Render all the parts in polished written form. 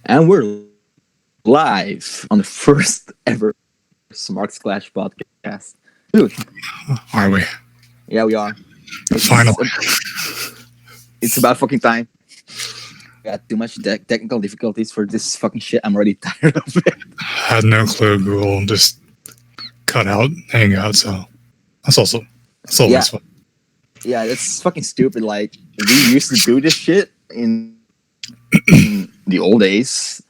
And we're live on the first ever Smarks Clash podcast. Dude, Are we? yeah, we are. Finally. It's about fucking time. Got too much technical difficulties for this fucking shit. I'm already tired of it. Had no clue Google just cut out Hangout, so that's always Yeah. fun. Yeah, that's fucking stupid. Like, we used to do this shit in the old days.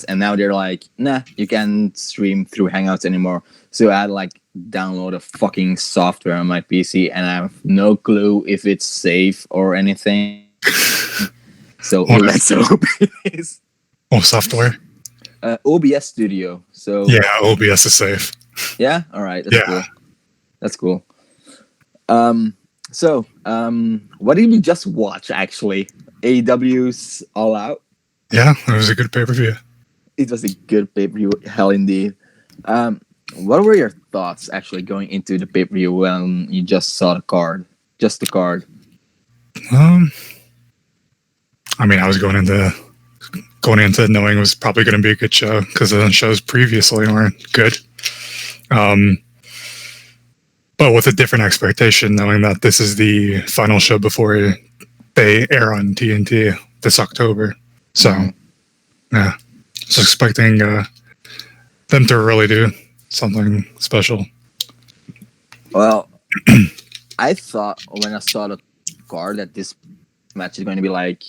And now they're like, nah, you can't stream through Hangouts anymore. So I had like download a fucking software on my PC, and I have no clue if it's safe or anything. So let's hope it is. Oh, software? OBS Studio. So Yeah, OBS is safe. yeah, all right, that's cool. That's cool. So what did we just watch? Actually, AEW's All Out. Yeah, it was a good pay-per-view. It was a good pay-per-view, hell indeed. What were your thoughts actually going into the pay-per-view when you just saw the card? Just the card. I mean, I was going into knowing it was probably going to be a good show because the shows previously weren't good. But with a different expectation, knowing that this is the final show before they air on TNT this October. So, yeah. So expecting them to really do something special. Well, I thought when I saw the card that this match is going to be like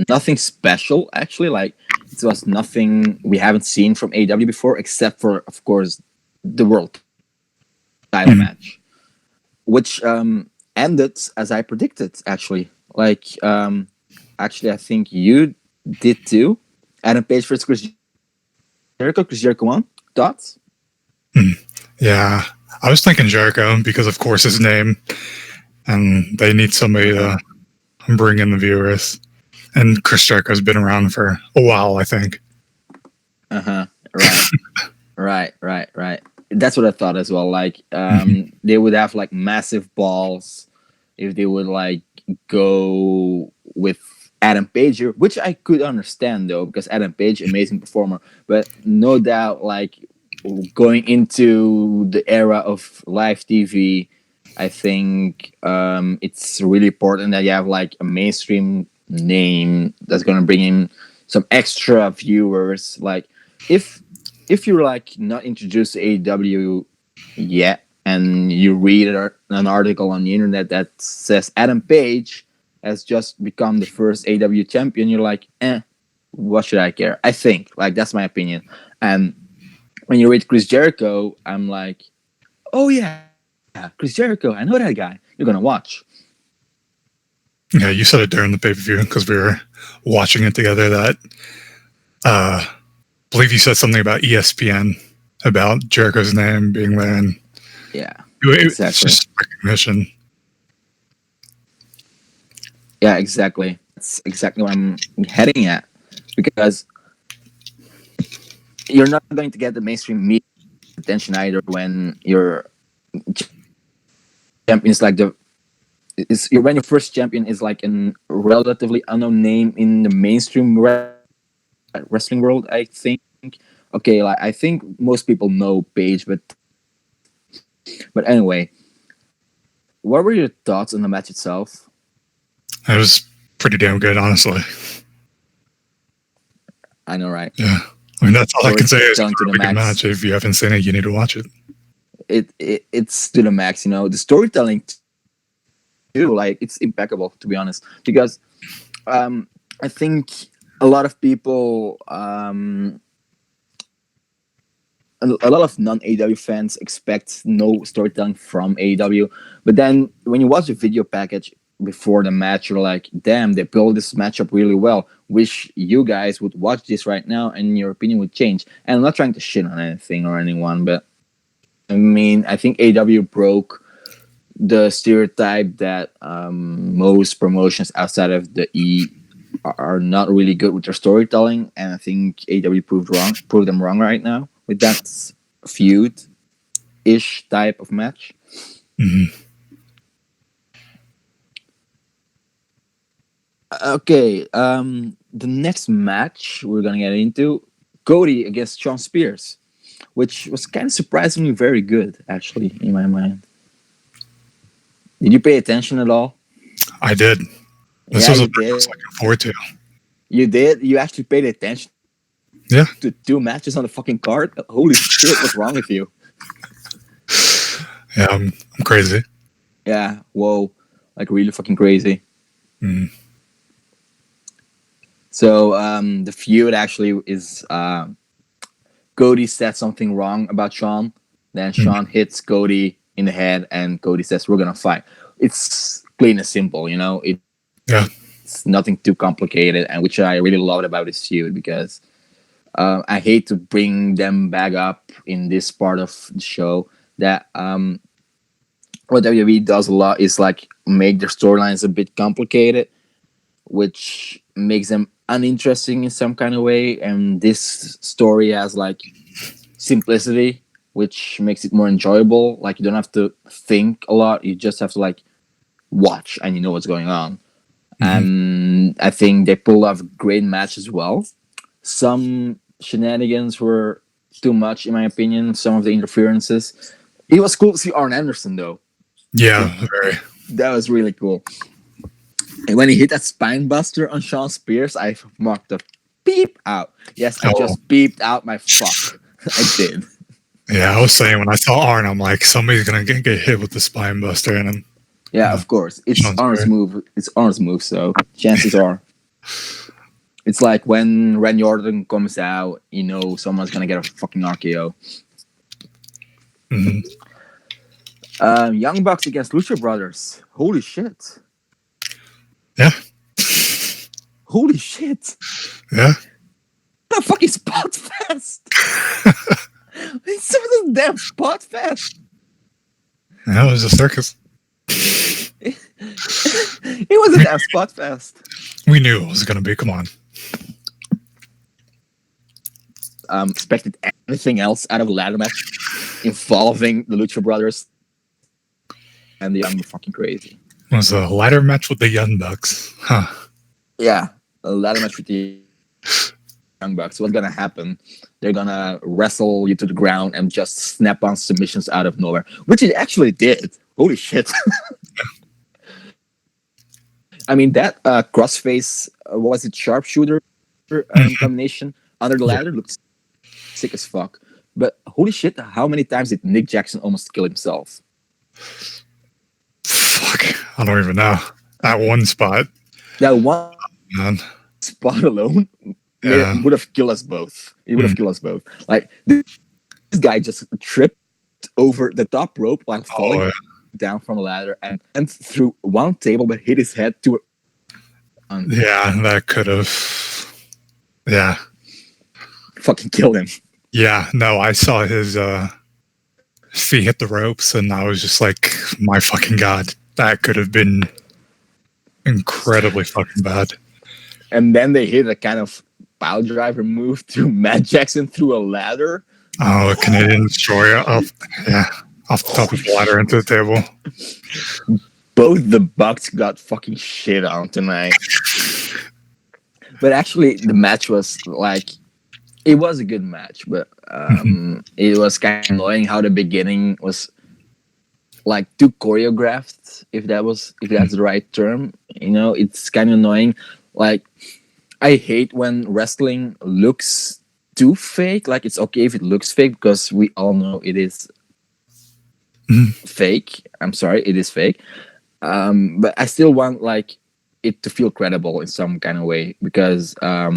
nothing special. Actually, like it was nothing we haven't seen from AEW before, except for, of course, the world title match, which ended as I predicted. Actually, I think you did too. Adam Page versus Chris Jericho. Chris Jericho won. Thoughts? Yeah, I was thinking Jericho because, of course, his name, and they need somebody to bring in the viewers. And Chris Jericho's been around for a while, I think. Right. That's what I thought as well. Like, they would have like massive balls if they would like go with Adam Page here, which I could understand though, because Adam Page, amazing performer, but no doubt, like going into the era of live TV, I think it's really important that you have like a mainstream name that's gonna bring in some extra viewers. Like, if you're like not introduced to AEW yet, and you read an article on the internet that says Adam Page has just become the first AEW champion, you're like, what should I care? I think, like, that's my opinion. And when you read Chris Jericho, I'm like, oh yeah, Chris Jericho, I know that guy. You're gonna watch. Yeah, you said it during the pay-per-view because we were watching it together that I believe you said something about ESPN, about Jericho's name being there. And yeah, exactly. It's just recognition. Yeah, exactly. That's exactly what I'm heading at. Because you're not going to get the mainstream media attention either when your champion is like when your first champion is like a relatively unknown name in the mainstream wrestling world. I think. Okay, like I think most people know Paige, but anyway, what were your thoughts on the match itself? It was pretty damn good, honestly. I know, right? Yeah. I mean, that's all I can say is it's a really good match. If you haven't seen it, you need to watch it. It's to the max, you know. The storytelling too, like, it's impeccable, to be honest. Because I think a lot of people, a lot of non-AEW fans expect no storytelling from AEW. But then when you watch the video package before the match, you're like, damn, they built this matchup really well. Wish you guys would watch this right now and your opinion would change. And I'm not trying to shit on anything or anyone, but I mean, I think AEW broke the stereotype that most promotions outside of the E are not really good with their storytelling, and I think AEW proved them wrong right now with that feud-ish type of match. Okay, the next match we're gonna get into, Cody against Shawn Spears, which was kind of surprisingly very good, actually, in my mind. Did you pay attention at all? I did. This Yeah, was a you match I was did. looking forward to. You did. You actually paid attention Yeah. to 2 matches on the fucking card. Holy shit! What's wrong with you? Yeah, I'm crazy. Yeah. Whoa. Like really fucking crazy. Mm. So the feud actually is Cody said something wrong about Shawn. Then Shawn hits Cody in the head, and Cody says, "We're gonna fight." It's plain and simple, you know. Yeah. It's nothing too complicated, and which I really loved about this feud because I hate to bring them back up in this part of the show. That what WWE does a lot is like make their storylines a bit complicated, which makes them uninteresting in some kind of way. And this story has like simplicity, which makes it more enjoyable. Like you don't have to think a lot; you just have to like watch, and you know what's going on. And I think they pulled off a great match as well. Some shenanigans were too much, in my opinion. Some of the interferences. It was cool to see Arn Anderson though. Yeah, very. That was really cool. And when he hit that spine buster on Shawn Spears, I marked a beep out. Yes, I just beeped out my fuck. I did. Yeah, I was saying when I saw Arn, I'm like, somebody's gonna get hit with the spine buster, and then Yeah, of course. It's Shawn Arn's Spears. move. It's Arn's move, so chances are. It's like when Randy Orton comes out, you know someone's gonna get a fucking RKO. Young Bucks against Lucha Brothers. Holy shit. Yeah. Holy shit. Yeah. What a fucking spot fest. It's some of the damn spot fest. Yeah, it was a circus. It was a damn spot fest. We knew it was gonna be. Come on. Expected anything else out of a ladder match involving the Lucha Brothers and the Young fucking crazy. It was a ladder match with the Young Bucks. Huh. Yeah, a ladder match with the Young Bucks. What's gonna happen? They're gonna wrestle you to the ground and just snap on submissions out of nowhere, which it actually did. Holy shit! I mean that crossface, what was it, sharpshooter combination under the ladder looked sick as fuck. But holy shit, how many times did Nick Jackson almost kill himself? Fuck, I don't even know. That one spot. That one Man. spot alone would have killed us both. It would have killed us both. Like this guy just tripped over the top rope while falling down from a ladder and through one table, but hit his head to. Yeah, that could have. Yeah. Fucking killed him. Yeah, no, I saw his feet hit the ropes, and I was just like, my fucking god, that could have been incredibly fucking bad. And then they hit a kind of pile driver move through Matt Jackson through a ladder. Oh, a Canadian destroyer off the top of the ladder into the table. Both the Bucks got fucking shit on tonight. But actually, the match was like, it was a good match, but it was kind of annoying how the beginning was like too choreographed. If that's the right term, you know, it's kind of annoying. Like, I hate when wrestling looks too fake. Like, it's okay if it looks fake because we all know it is fake. I'm sorry, it is fake. But I still want like it to feel credible in some kind of way because I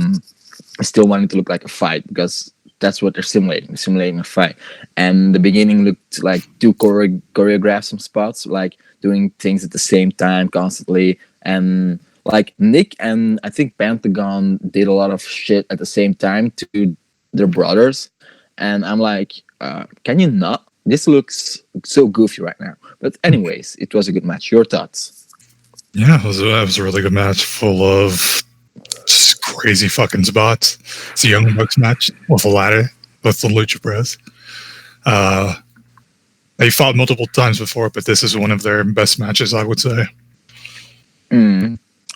still want it to look like a fight because that's what they're simulating a fight. And the beginning looked like too choreographed some spots, like doing things at the same time constantly. And like Nick and I think Pentagon did a lot of shit at the same time to their brothers. And I'm like, can you not? This looks so goofy right now. But anyways, it was a good match. Your thoughts? Yeah, it was a really good match full of just crazy fucking spots. It's a Young Bucks match with a ladder with the Lucha Bros. They fought multiple times before, but this is one of their best matches, I would say.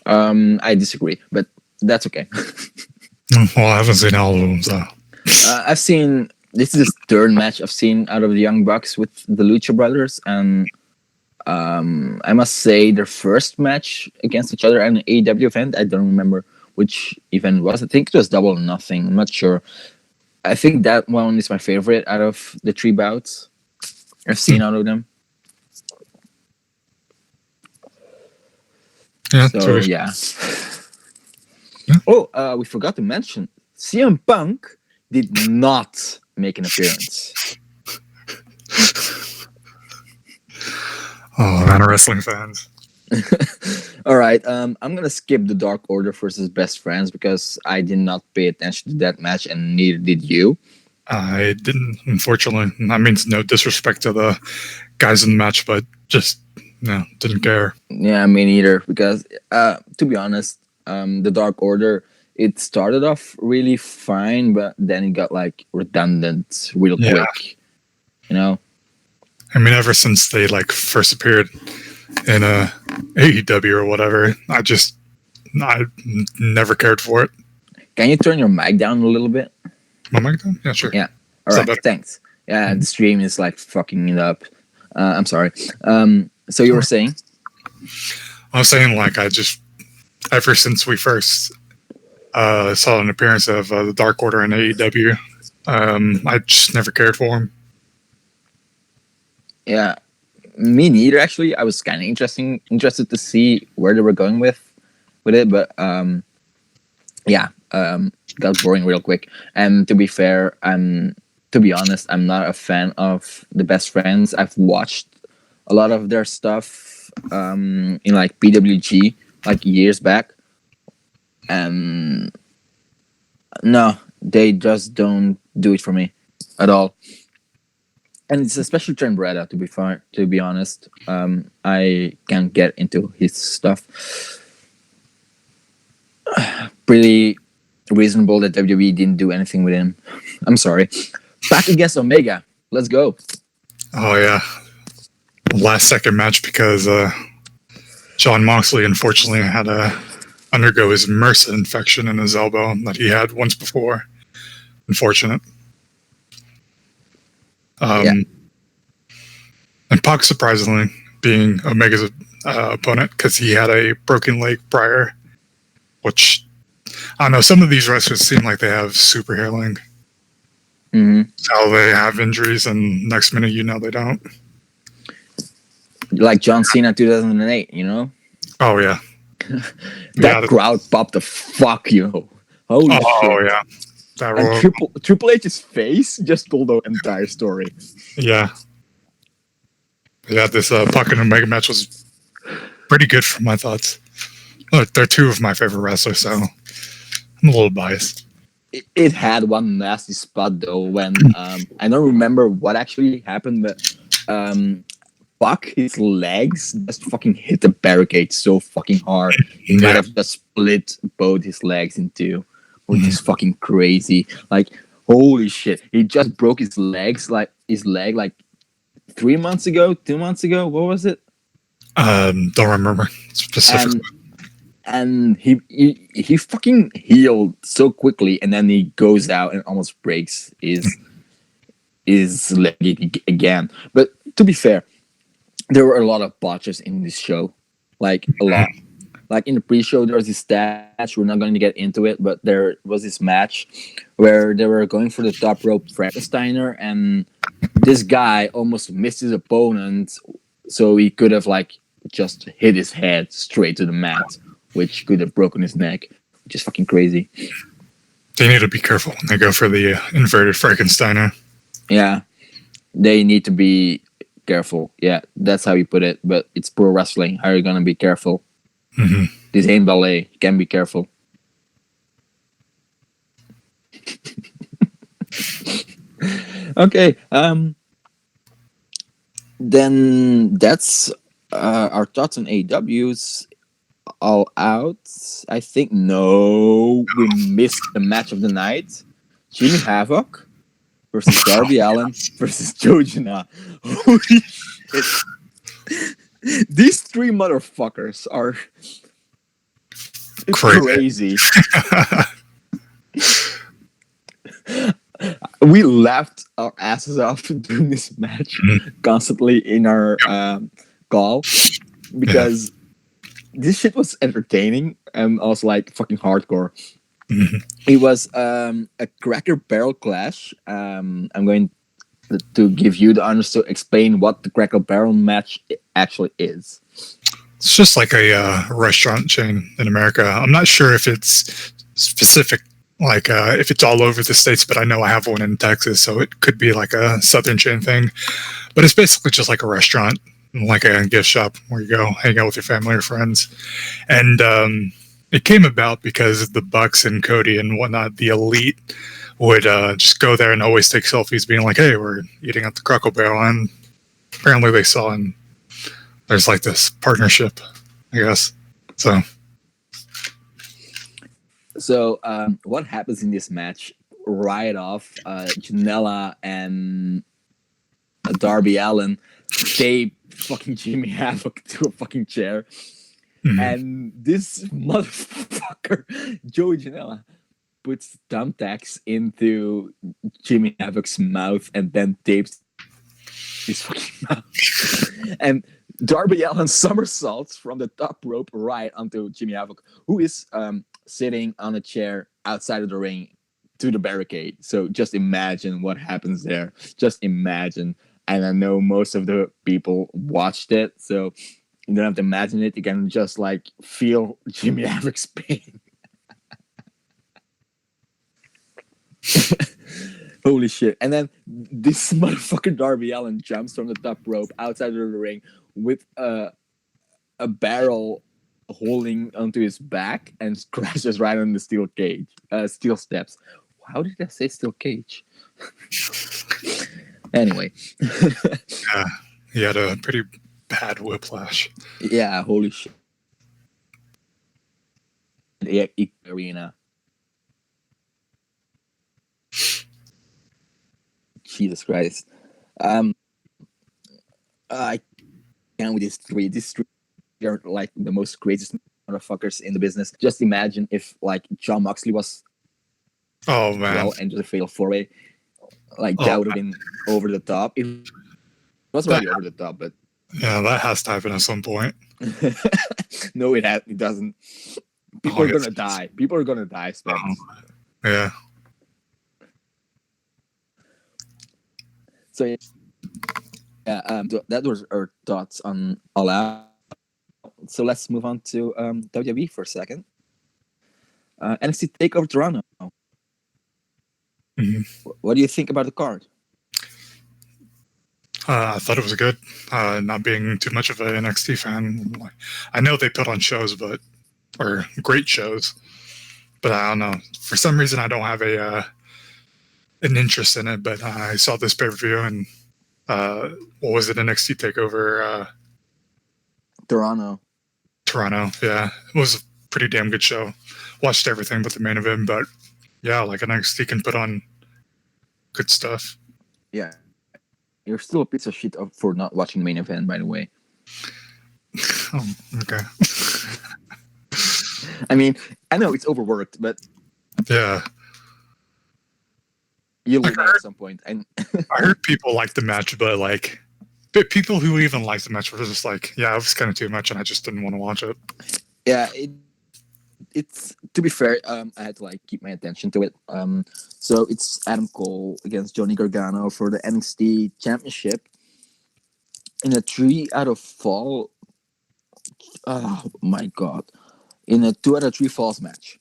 I disagree, but That's okay. Well, I haven't seen all of them, so. I've seen this is the third match I've seen out of the Young Bucks with the Lucha Brothers, and I must say their first match against each other at an AEW event. I don't remember which event it was. I think it was Double or Nothing. I'm not sure. I think that one is my favorite out of the three bouts I've seen out of them. Yeah, So yeah. Oh, we forgot to mention CM Punk did not make an appearance. Oh, man, wrestling fans. All right, I'm gonna skip the Dark Order versus Best Friends because I did not pay attention to that match, and neither did you. I didn't, unfortunately. That means no disrespect to the guys in the match, but just, no, didn't care. Yeah, me neither. Because to be honest, the Dark Order, it started off really fine, but then it got like redundant real quick. You know. I mean, ever since they like first appeared in AEW or whatever, I never cared for it. Can you turn your mic down a little bit? My mic down? Yeah, sure. Yeah. All right. Thanks. Yeah, the stream is like fucking it up. I'm sorry. So you were saying? I was saying like ever since we first saw an appearance of the Dark Order in AEW, I just never cared for him. Yeah, me neither. Actually, I was kind of interested to see where they were going with it, but got boring real quick. And to be fair, to be honest, I'm not a fan of the Best Friends. I've watched a lot of their stuff in like PWG like years back, and no, they just don't do it for me at all. And it's especially Trent Beretta, to be honest. I can't get into his stuff. Pretty reasonable that WWE didn't do anything with him. I'm sorry. Back against Omega. Let's go. Oh, yeah. Last second match because Jon Moxley unfortunately had to undergo his MRSA infection in his elbow that he had once before. Unfortunate. And Pac, surprisingly, being Omega's opponent because he had a broken leg prior, which, I don't know, some of these wrestlers seem like they have super healing. Mm-hmm. How they have injuries and next minute, they don't. Like John Cena 2008, you know? Oh, yeah. That crowd popped the fuck, Holy shit. Oh, yeah. And Triple H's face just told the entire story. Yeah. Yeah, this Pac and Omega match was pretty good for my thoughts. Look, they're two of my favorite wrestlers, so I'm a little biased. It had one nasty spot, though, when I don't remember what actually happened, but Pac, his legs just fucking hit the barricade so fucking hard. He might have just split both his legs in two. Which is fucking crazy. Like, holy shit. He just broke his leg like 3 months ago, 2 months ago. What was it? Don't remember specifically. And he fucking healed so quickly, and then he goes out and almost breaks his leg again. But to be fair, there were a lot of botches in this show. Like, a lot. Like in the pre-show, there was this match. We're not going to get into it, but there was this match where they were going for the top rope Frankensteiner, and this guy almost missed his opponent, so he could have like just hit his head straight to the mat, which could have broken his neck, which is fucking crazy. They need to be careful when they go for the inverted Frankensteiner. Yeah, they need to be careful. Yeah, that's how you put it. But it's pro wrestling. How are you going to be careful? Mm-hmm. This ain't ballet. You can be careful. Okay. Then that's our thoughts on AEW's All Out. I think we missed the match of the night. Jimmy Havoc versus Darby Allin versus Joe Janela. Holy shit. These three motherfuckers are It's Crazy. crazy. We laughed our asses off during this match constantly in our call Yeah. because this shit was entertaining and also like fucking hardcore. Mhm. It was a Cracker Barrel clash. I'm going to give you the honors to explain what the Cracker Barrel match actually is. It's just like a restaurant chain in America. I'm not sure if it's specific, like if it's all over the states, but I know I have one in Texas, so it could be like a southern chain thing. But it's basically just like a restaurant, like a gift shop where you go hang out with your family or friends. And it came about because the Bucks and Cody and whatnot, the elite, would just go there and always take selfies, being like, "Hey, we're eating at the Crackle Barrel," and apparently they saw and there's like this partnership, I guess. So What happens in this match? Right off, Janela and Darby Allin tape fucking Jimmy Havoc to a fucking chair, and this motherfucker Joey Janela puts thumbtacks into Jimmy Havoc's mouth and then tapes his fucking mouth. And Darby Allin somersaults from the top rope right onto Jimmy Havoc, who is sitting on a chair outside of the ring to the barricade. So just imagine what happens there. Just imagine. And I know most of the people watched it, so you don't have to imagine it. You can just like feel Jimmy Havoc's pain. Holy shit. And then this motherfucker Darby Allin jumps from the top rope outside of the ring with a barrel holding onto his back and crashes right on the steel steps. How did I say steel cage? Anyway. yeah, he had a pretty bad whiplash. Yeah, holy shit. Yeah, arena. Jesus Christ. I can't with these three. These three are like the most greatest motherfuckers in the business. Just imagine if like John Moxley was Oh man, well and just a fatal 4-way. Like oh, that would have been over the top. It was already over the top, but yeah, that has to happen at some point. no, it doesn't. People are gonna die. People are gonna die, Spence. Yeah. So yeah, that was our thoughts on All Out. So let's move on to WWE for a second. NXT TakeOver Toronto. What do you think about the card? I thought it was good. Not being too much of an NXT fan, I know they put on shows, or great shows, but I don't know. For some reason, I don't have an interest in it. But I saw this pay per view, and what was it? NXT Takeover Toronto. Yeah, it was a pretty damn good show. Watched everything but the main event, but yeah, like NXT can put on good stuff. Yeah, you're still a piece of shit for not watching the main event, by the way. Oh, okay. I mean, I know it's overworked, but yeah, you'll learn at some point. And I heard people like the match, but like people who even liked the match were just like, yeah, it was kind of too much, and I just didn't want to watch it. Yeah, it's to be fair, I had to like keep my attention to it. So it's Adam Cole against Johnny Gargano for the NXT Championship in a 3 out of fall. Oh my god! In a 2 out of 3 falls match.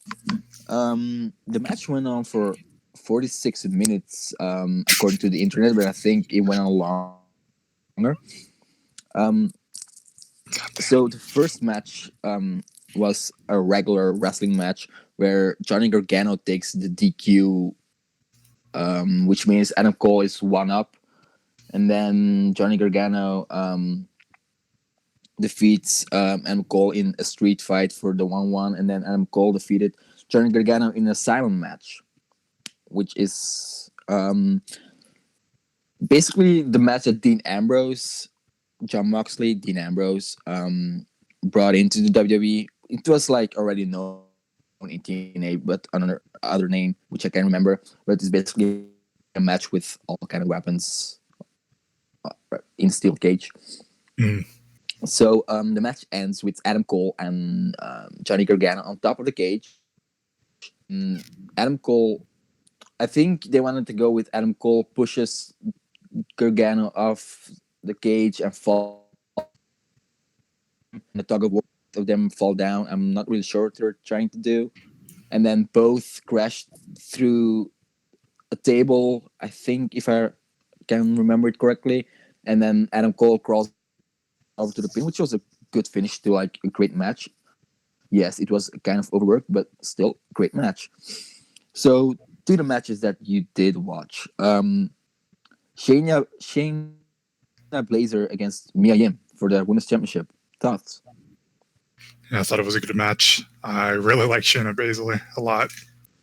The match went on for 46 minutes, according to the internet, but I think it went on longer. So the first match was a regular wrestling match where Johnny Gargano takes the DQ, which means Adam Cole is 1-up, and then Johnny Gargano defeats Adam Cole in a street fight for the 1-1, and then Adam Cole defeated Johnny Gargano in a silent match, which is basically the match that Dean Ambrose, John Moxley, Dean Ambrose brought into the WWE. It was like already known in TNA, but another other name which I can't remember. But it's basically a match with all kind of weapons in steel cage. Mm. So the match ends with Adam Cole and Johnny Gargano on top of the cage. Adam Cole, I think they wanted to go with Adam Cole pushes Gargano off the cage and falls in the tug of war. Of them fall down. I'm not really sure what they're trying to do. And then both crash through a table. I think if I can remember it correctly. And then Adam Cole crawls over to the pin, which was a good finish to like a great match. Yes, it was kind of overworked, but still great match. So to the matches that you did watch, Shayna Blazer against Mia Yim for the Women's Championship. Thoughts? Yeah, I thought it was a good match. I really like Shayna Baszler a lot.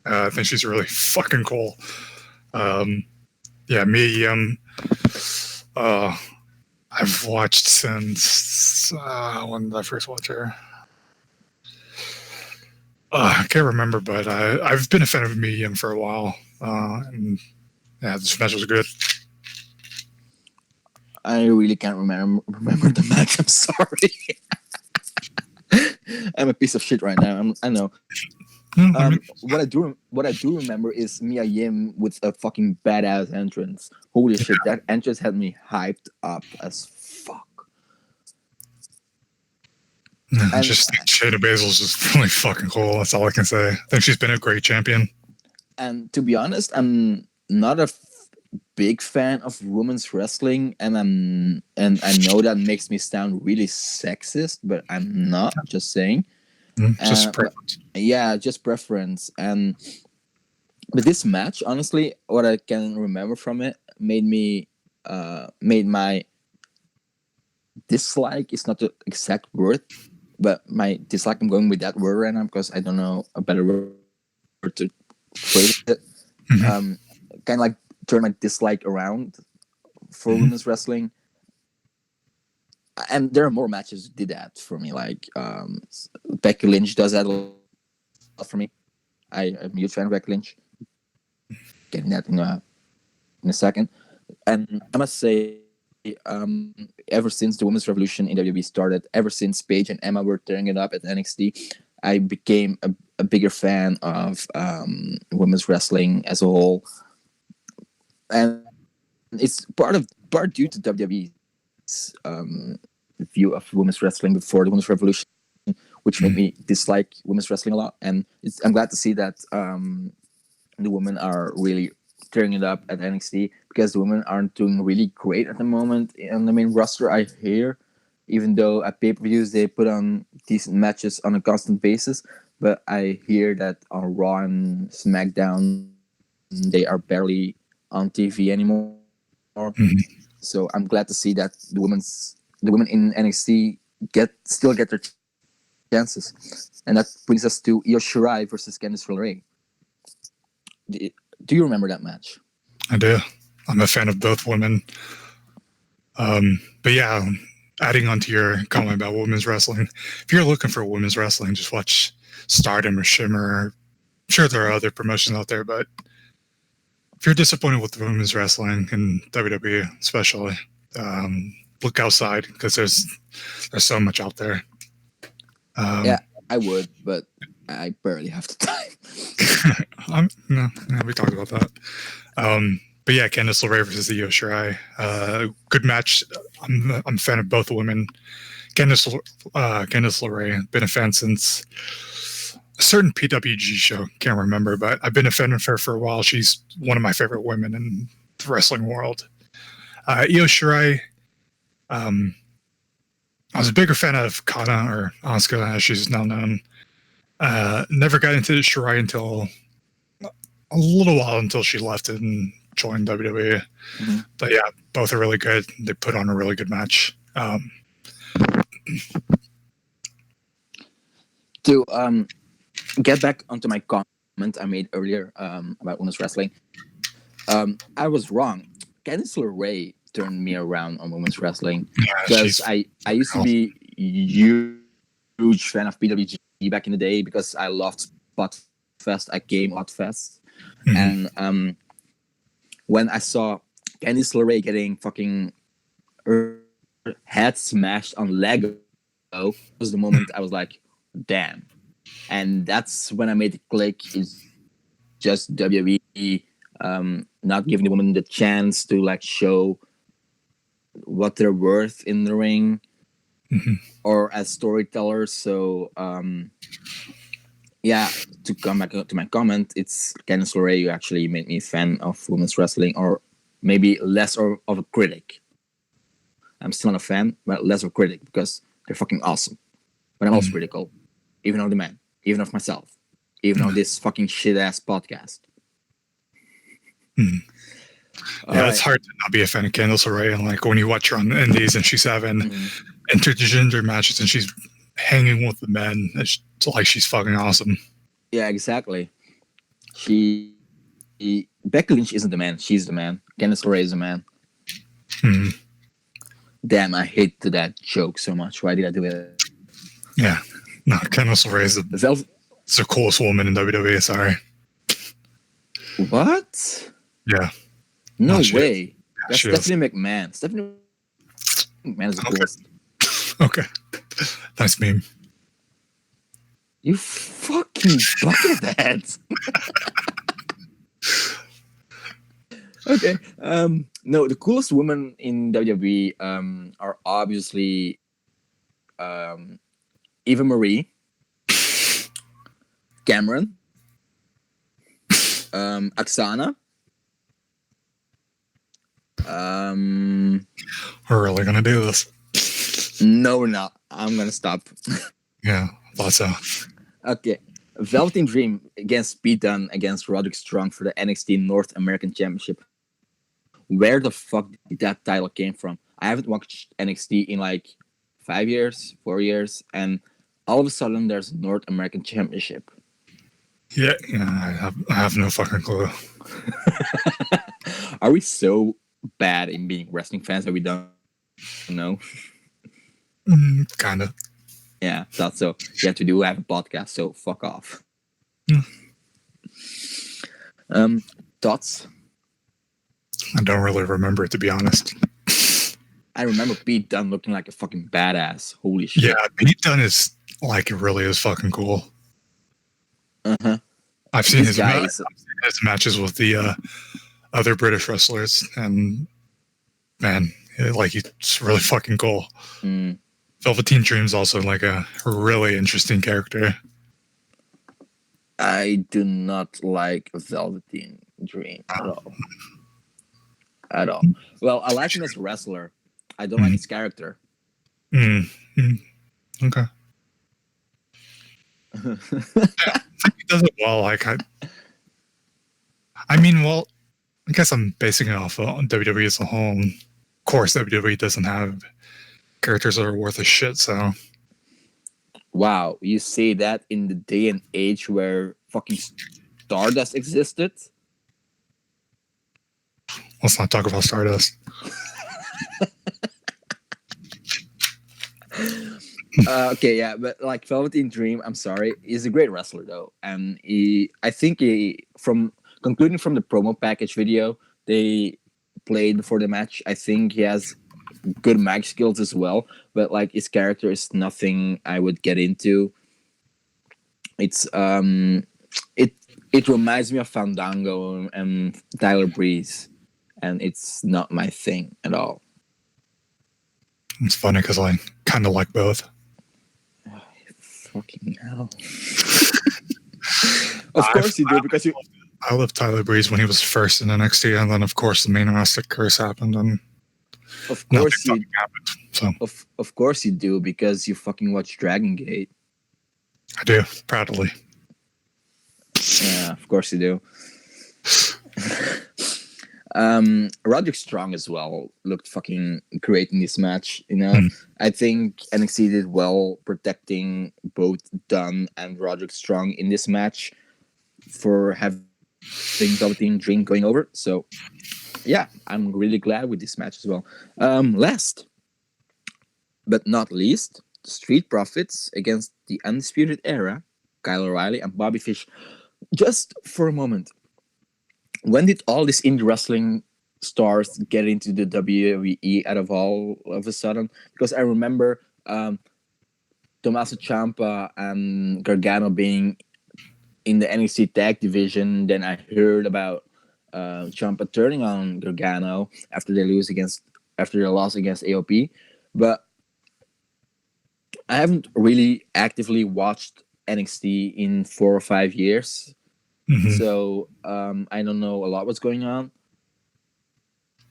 I think she's really fucking cool. Yeah, Mia Yim. I've watched since when did I first watch her? I can't remember, but I've been a fan of Mia Yim for a while. And yeah, this match was good. I really can't remember the match. I'm sorry. I'm a piece of shit right now. I know. What I do remember is Mia Yim with a fucking badass entrance. Holy shit, that entrance had me hyped up as fuck. I just think Shayna Baszler's just really fucking cool. That's all I can say. I think she's been a great champion. And to be honest, I'm not a big fan of women's wrestling, and I know that makes me sound really sexist, but I'm not. Just saying. Just preference. Yeah, just preference. But this match, honestly, what I can remember from it made my dislike. It's not the exact word, but my dislike. I'm going with that word right now because I don't know a better word to phrase it. Kind of like turn my dislike around for women's wrestling. And there are more matches that did that for me. Like Becky Lynch does that a lot for me. I'm a huge fan of Becky Lynch. Getting that in a second. And I must say, ever since the women's revolution in WWE started, ever since Paige and Emma were tearing it up at NXT, I became a bigger fan of women's wrestling as a whole. And it's part due to WWE's view of women's wrestling before the women's revolution, which made me dislike women's wrestling a lot. And I'm glad to see that the women are really tearing it up at NXT, because the women aren't doing really great at the moment on the main roster, I hear, even though at pay-per-views they put on decent matches on a constant basis. But I hear that on Raw and SmackDown they are barely on TV anymore. So I'm glad to see that the women in NXT still get their chances. And that brings us to Io Shirai versus Candice LeRae. Do you remember that match? I do. I'm a fan of both women. But yeah, adding on to your comment about women's wrestling, if you're looking for women's wrestling, just watch Stardom or Shimmer. I'm sure there are other promotions out there, but if you're disappointed with women's wrestling and WWE especially, look outside, because there's so much out there. Yeah, I would, but I barely have the time. No, we talked about that. But yeah, Candice LeRae versus Io Shirai. Good match. I'm a fan of both women. Candice LeRae, been a fan since a certain PWG show. Can't remember, but I've been a fan of her for a while. She's one of my favorite women in the wrestling world. Io Shirai, I was a bigger fan of Kana, or Asuka as she's now known. Never got into Shirai until a little while, until she left and joined WWE. But yeah, both are really good. They put on a really good match. To get back onto my comment I made earlier about women's wrestling, I was wrong. Candice LeRae turned me around on women's wrestling, because I used to be huge fan of PWG back in the day, because I loved Spot Fest, a Game Out Fest, Mhm. and when I saw Candice LeRae getting fucking her head smashed on Lego, was the moment I was like, damn. And that's when I made the click. It's just WWE not giving the woman the chance to like show what they're worth in the ring Mhm. or as storytellers. So yeah, to come back to my comment, it's Candice LeRae who actually made me a fan of women's wrestling, or maybe less of a critic. I'm still not a fan, but less of a critic because they're fucking awesome. But I'm also critical, even of the man, even of myself, even of this fucking shit ass podcast. Mhm. All Yeah, right. it's hard to not be a fan of Candice LeRae. And like when you watch her on the Indies and she's having intergender matches and she's hanging with the men, it's like she's fucking awesome. Yeah, exactly. She Becky Lynch isn't the man; she's the man. Candice LeRae is the man. Mhm. Damn, I hate that joke so much. Why did I do it? Yeah, no, Candice LeRae is the coolest woman in WWE. Sorry. What? Yeah. No she way. is. Yeah, That's she is. Stephanie McMahon. Stephanie McMahon is the Okay. coolest. Okay. Nice meme. You fucking buckethead. Okay. No, the coolest women in WWE are obviously Eva Marie, Cameron, Aksana. We're really gonna do this. No, we're not. I'm gonna stop. Yeah, thought so. Okay. Velveteen Dream against Pete Dunne against Roderick Strong for the NXT North American Championship. Where the fuck did that title came from? I haven't watched NXT in like 5 years, 4 years, and all of a sudden there's North American Championship. Yeah, I have no fucking clue. Are we so bad in being wrestling fans that we don't know? Kind of. Yeah, thought so. Yeah, we do have a podcast, so fuck off. Thoughts? I don't really remember it, to be honest. I remember Pete Dunne looking like a fucking badass. Holy shit. Yeah, Pete Dunne is like, it really is fucking cool. I've seen his matches with the other British wrestlers, and man, like, he's really fucking cool. Velveteen Dream's also like a really interesting character. I do not like Velveteen Dream at all. At all. Well, I like him as a wrestler. I don't like his character. Okay. Yeah, he does it well. Like, I mean, well, I guess I'm basing it off of WWE as a whole. Of course, WWE doesn't have characters that are worth a shit, so. Wow, you say that in the day and age where fucking Stardust existed? Let's not talk about Stardust. Okay, yeah, but like Velveteen Dream, I'm sorry, he's a great wrestler though, and I think from concluding from the promo package video they played before the match, I think he has good mic skills as well, but like his character is nothing I would get into. It's it reminds me of Fandango and Tyler Breeze, and it's not my thing at all. It's funny because I kind of like both. Fucking hell. Of course you do, because you. I loved Tyler Breeze when he was first in NXT, and then of course the main roster curse happened, and of course you happened. So of course you do, because you fucking watch Dragon Gate. I do, proudly. Yeah, of course you do. Roderick Strong as well looked fucking great in this match. You know, I think NXT did well protecting both Dunn and Roderick Strong in this match for having Velveteen Dream going over. So, yeah, I'm really glad with this match as well. Last but not least, the Street Profits against the Undisputed Era Kyle O'Reilly, and Bobby Fish. Just for a moment, when did all these indie wrestling stars get into the WWE out of all of a sudden? Because I remember Tommaso Ciampa and Gargano being in the NXT Tag Division. Then I heard about Ciampa turning on Gargano after they lost against AOP. But I haven't really actively watched NXT in 4 or 5 years, so I don't know a lot what's going on.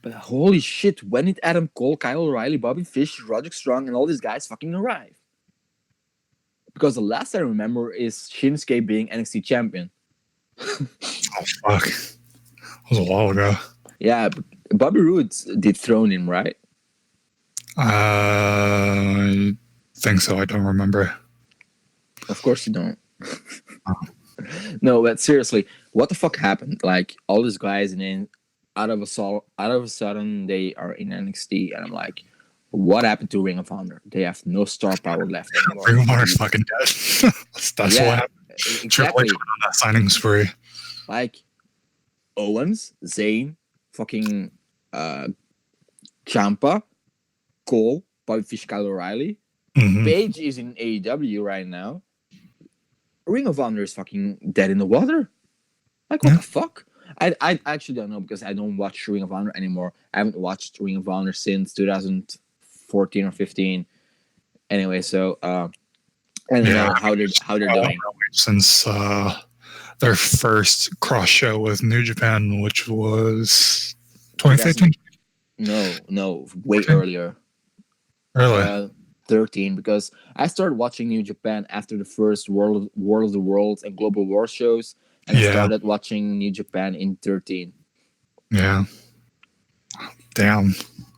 But holy shit, when did Adam Cole, Kyle O'Reilly, Bobby Fish, Roderick Strong, and all these guys fucking arrive? Because the last I remember is Shinsuke being NXT champion. Oh fuck, that was a while ago. Yeah, Bobby Roode did thrown him, right? I think so. I don't remember. Of course you don't. No, but seriously, what the fuck happened? Like all these guys, and then out of a sudden they are in NXT, and I'm like, what happened to Ring of Honor? They have no star power left anymore. Ring of Honor's fucking dead. That's Yeah, what happened. exactly. Triple H went on that signing spree. Like Owens, Zayn, fucking Ciampa, Cole, Bobby Fish, Kyle O'Reilly. Paige is in AEW right now. Ring of Honor is fucking dead in the water. Like what the fuck? I actually don't know because I don't watch Ring of Honor anymore. I haven't watched Ring of Honor since 2014 or 15. Anyway, so I don't know how they're doing since their first cross show with New Japan, which was 2015. No, way earlier. Really? 13, because I started watching New Japan after the first World of the Worlds and Global War shows, and I started watching New Japan in 13. Yeah. Damn.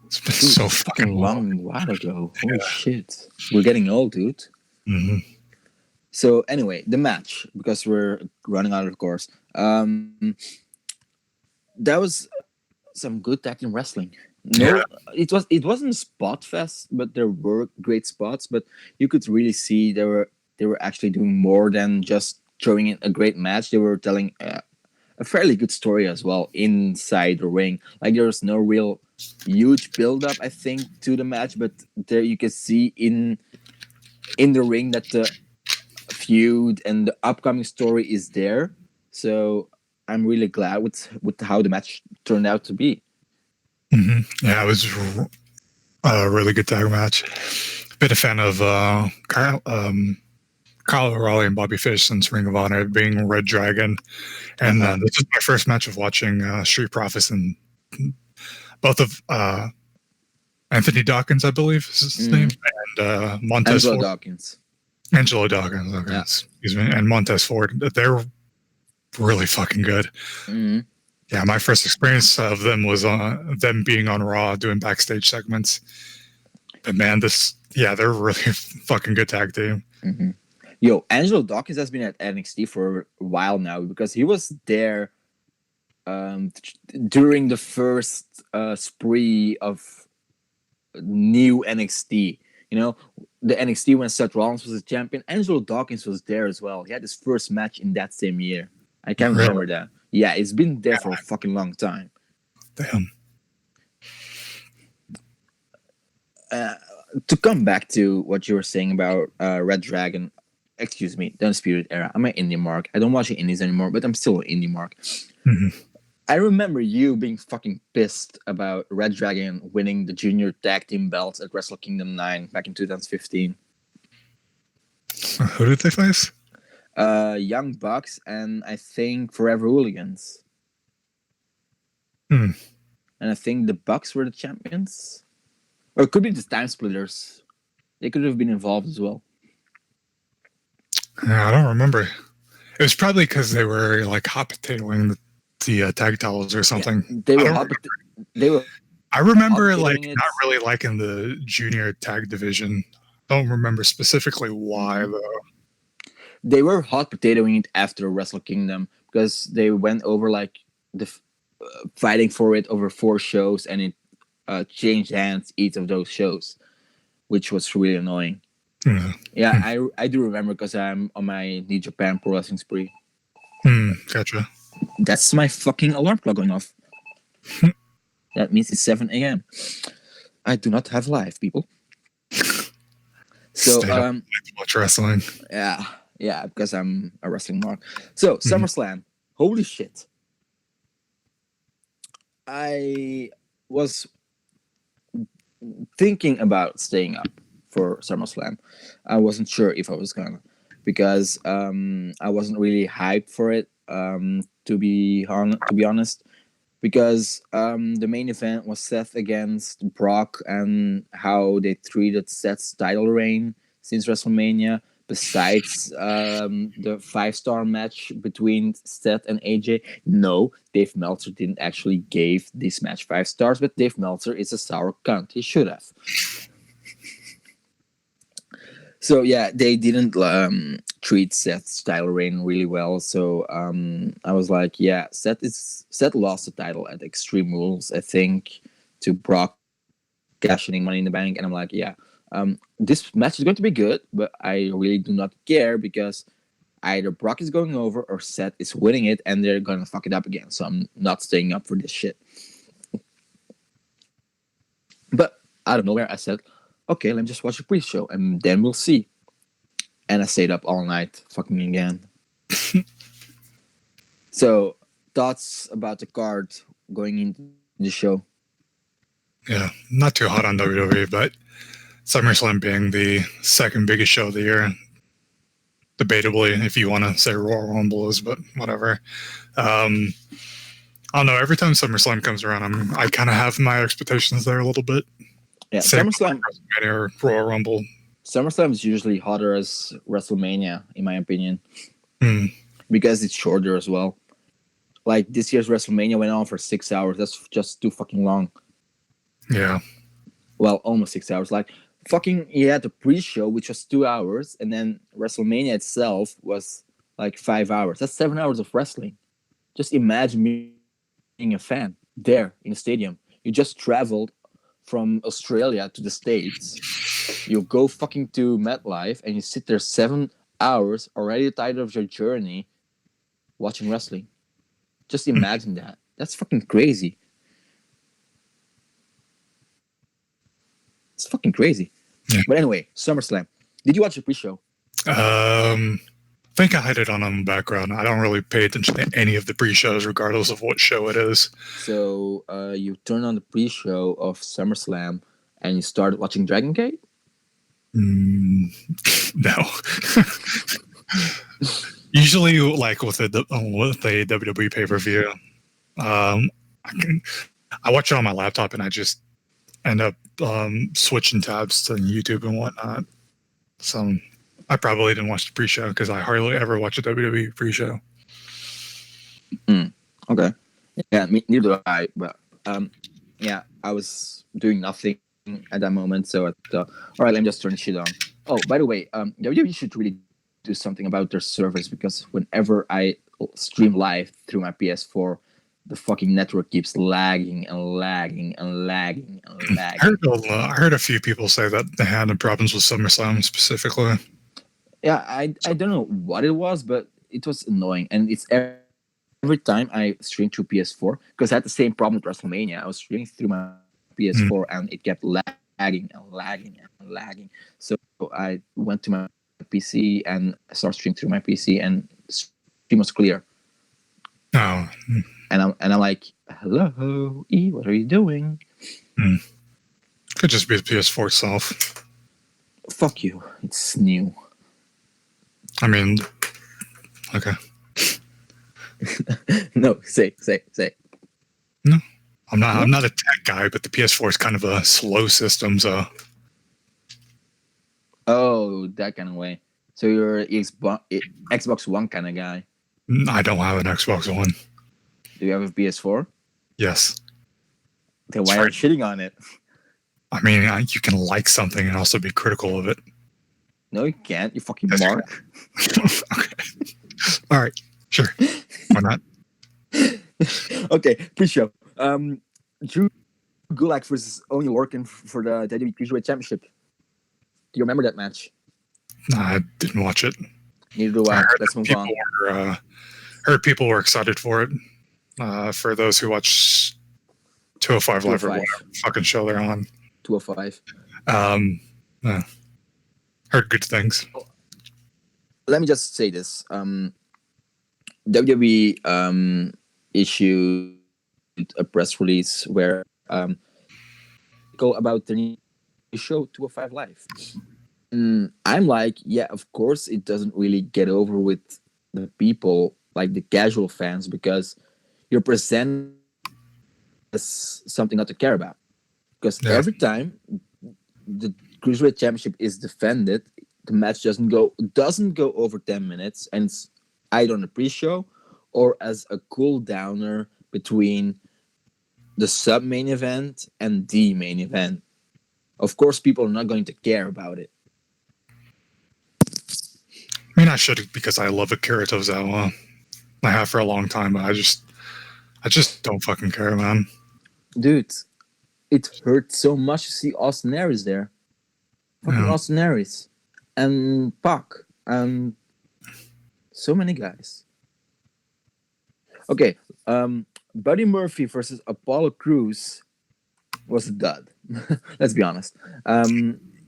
It's been so fucking long while ago. Holy shit. We're getting old, dude. So anyway, the match, because we're running out of course. That was some good tag team wrestling. It wasn't a spot fest, but there were great spots. But you could really see they were actually doing more than just throwing in a great match. They were telling a fairly good story as well inside the ring. Like there was no real huge build up, I think, to the match, but there you could see in the ring that the feud and the upcoming story is there. So I'm really glad with how the match turned out to be. Yeah, it was a really good tag match. Been a fan of Kyle O'Reilly and Bobby Fish since Ring of Honor, being Red Dragon, and this is my first match of watching Street Profits, and both of Anthony Dawkins, I believe is his name, and Montez Angelo Ford. Dawkins. Angelo Dawkins, okay, excuse me, and Montez Ford. They're really fucking good. Yeah, my first experience of them was them being on Raw doing backstage segments. But man, they're really fucking good tag team. Yo, Angelo Dawkins has been at NXT for a while now because he was there during the first spree of new NXT. You know, the NXT when Seth Rollins was the champion. Angelo Dawkins was there as well. He had his first match in that same year. I can't remember that. Yeah, it's been there for a fucking long time. Damn. To come back to what you were saying about Red Dragon, excuse me, the Undisputed Era. I'm an indie mark. I don't watch the indies anymore, but I'm still an indie mark. I remember you being fucking pissed about Red Dragon winning the junior tag team belts at Wrestle Kingdom 9 back in 2015. Who did they face? Young Bucks and I think Forever Hooligans. And I think the Bucks were the champions. Or it could be the Time Splitters. They could have been involved as well. Yeah, I don't remember. It was probably because they were like hot potatoing the tag titles or something. Yeah, I remember like not really liking the junior tag division. Don't remember specifically why though. They were hot potatoing it after Wrestle Kingdom because they went over like the fighting for it over 4 shows, and it changed hands each of those shows, which was really annoying. Yeah. Yeah, I do remember because I'm on my New Japan Pro Wrestling spree. Gotcha. That's my fucking alarm clock going off. That means it's 7 a.m. I do not have life, people. So Stayed up to watch wrestling. yeah, because I'm a wrestling mark. So SummerSlam, holy shit! I was thinking about staying up for SummerSlam. I wasn't sure if I was gonna, because I wasn't really hyped for it. To be honest, because the main event was Seth against Brock, and how they treated Seth's title reign since WrestleMania. Besides the 5-star match between Seth and AJ, no, Dave Meltzer didn't actually give this match 5 stars, but Dave Meltzer is a sour cunt. He should have. So yeah, they didn't treat Seth's title reign really well. So I was like, yeah, Seth lost the title at Extreme Rules, I think, to Brock cashing Money in the Bank, and I'm like, yeah, this match is going to be good, but I really do not care because either Brock is going over or Seth is winning it, and they're gonna fuck it up again. So I'm not staying up for this shit. But out of nowhere, I said, okay, let me just watch the pre-show, and then we'll see. And I stayed up all night, fucking again. So, thoughts about the card going into the show? Yeah, not too hot on WWE, but SummerSlam being the second biggest show of the year, debatably, if you want to say Royal Rumble is, but whatever. I don't know. Every time SummerSlam comes around, I kind of have my expectations there a little bit. Yeah, Same SummerSlam. Or Royal Rumble. SummerSlam is usually hotter as WrestleMania, in my opinion, because it's shorter as well. Like this year's WrestleMania went on for 6 hours. That's just too fucking long. Yeah. Well, almost 6 hours. Like fucking, you had the pre-show, which was 2 hours, and then WrestleMania itself was like 5 hours. That's 7 hours of wrestling. Just imagine being a fan there in the stadium. You just traveled from Australia to the States. You go fucking to MetLife and you sit there 7 hours, already tired of your journey, watching wrestling. Just imagine that. That's fucking crazy. It's fucking crazy. Yeah. But anyway, SummerSlam. Did you watch the pre-show? I think I had it on in the background. I don't really pay attention to any of the pre-shows, regardless of what show it is. So you turn on the pre-show of SummerSlam and you started watching Dragon Gate? No. Usually, like with a WWE pay-per-view, I watch it on my laptop and I just end up switching tabs to YouTube and whatnot. So I probably didn't watch the pre-show because I hardly ever watch a WWE pre-show. Okay. Yeah, neither do I. But yeah, I was doing nothing at that moment, so I thought, all right, let me just turn shit on. Oh, by the way, WWE should really do something about their servers, because whenever I stream live through my PS4, the fucking network keeps lagging and lagging and lagging and lagging. I heard a few people say that they had problems with SummerSlam specifically. Yeah, I don't know what it was, but it was annoying, and it's every time I stream through PS4, because I had the same problem with WrestleMania. I was streaming through my PS4 and it kept lagging and lagging and lagging. So I went to my PC and started streaming through my PC, and stream was clear. Oh. And I'm like, hello, E, what are you doing? Could just be the PS4 itself. Fuck you. It's new. I mean, okay. No, say. No, I'm not. I'm not a tech guy, but the PS4 is kind of a slow system, so. Oh, that kind of way. So you're Xbox One kind of guy. I don't have an Xbox One. Do you have a PS4? Yes. Then why are you shitting on it? I mean, you can like something and also be critical of it. No, you can't. You fucking That's mark. Okay. All right. Sure. Why not? Okay, pre-show. Drew Gulak versus Oney Lorcan for the WWE Cruiserweight Championship. Do you remember that match? I didn't watch it. Neither do I I. heard Let's move people on. people were excited for it. For those who watch 205 Live or 205. whatever fucking show they're on, 205. um, uh, heard good things. Let me just say this. WWE issued a press release where go about the new show 205 Live. I'm like, yeah, of course it doesn't really get over with the people, like the casual fans, because you're presented as something not to care about. Because Yeah. every time the Cruiserweight Championship is defended, the match doesn't go over 10 minutes, and it's either on the pre-show or as a cool downer between the sub main event and the main event. Of course, people are not going to care about it. I mean, I should because I love Akira Tozawa. I have for a long time, but I just don't fucking care, man. Dude, it hurt so much to see Austin Aries there. Fucking Yeah. Austin Aries. And Pac. And so many guys. Okay, Buddy Murphy versus Apollo Crews was a dud. Let's be honest.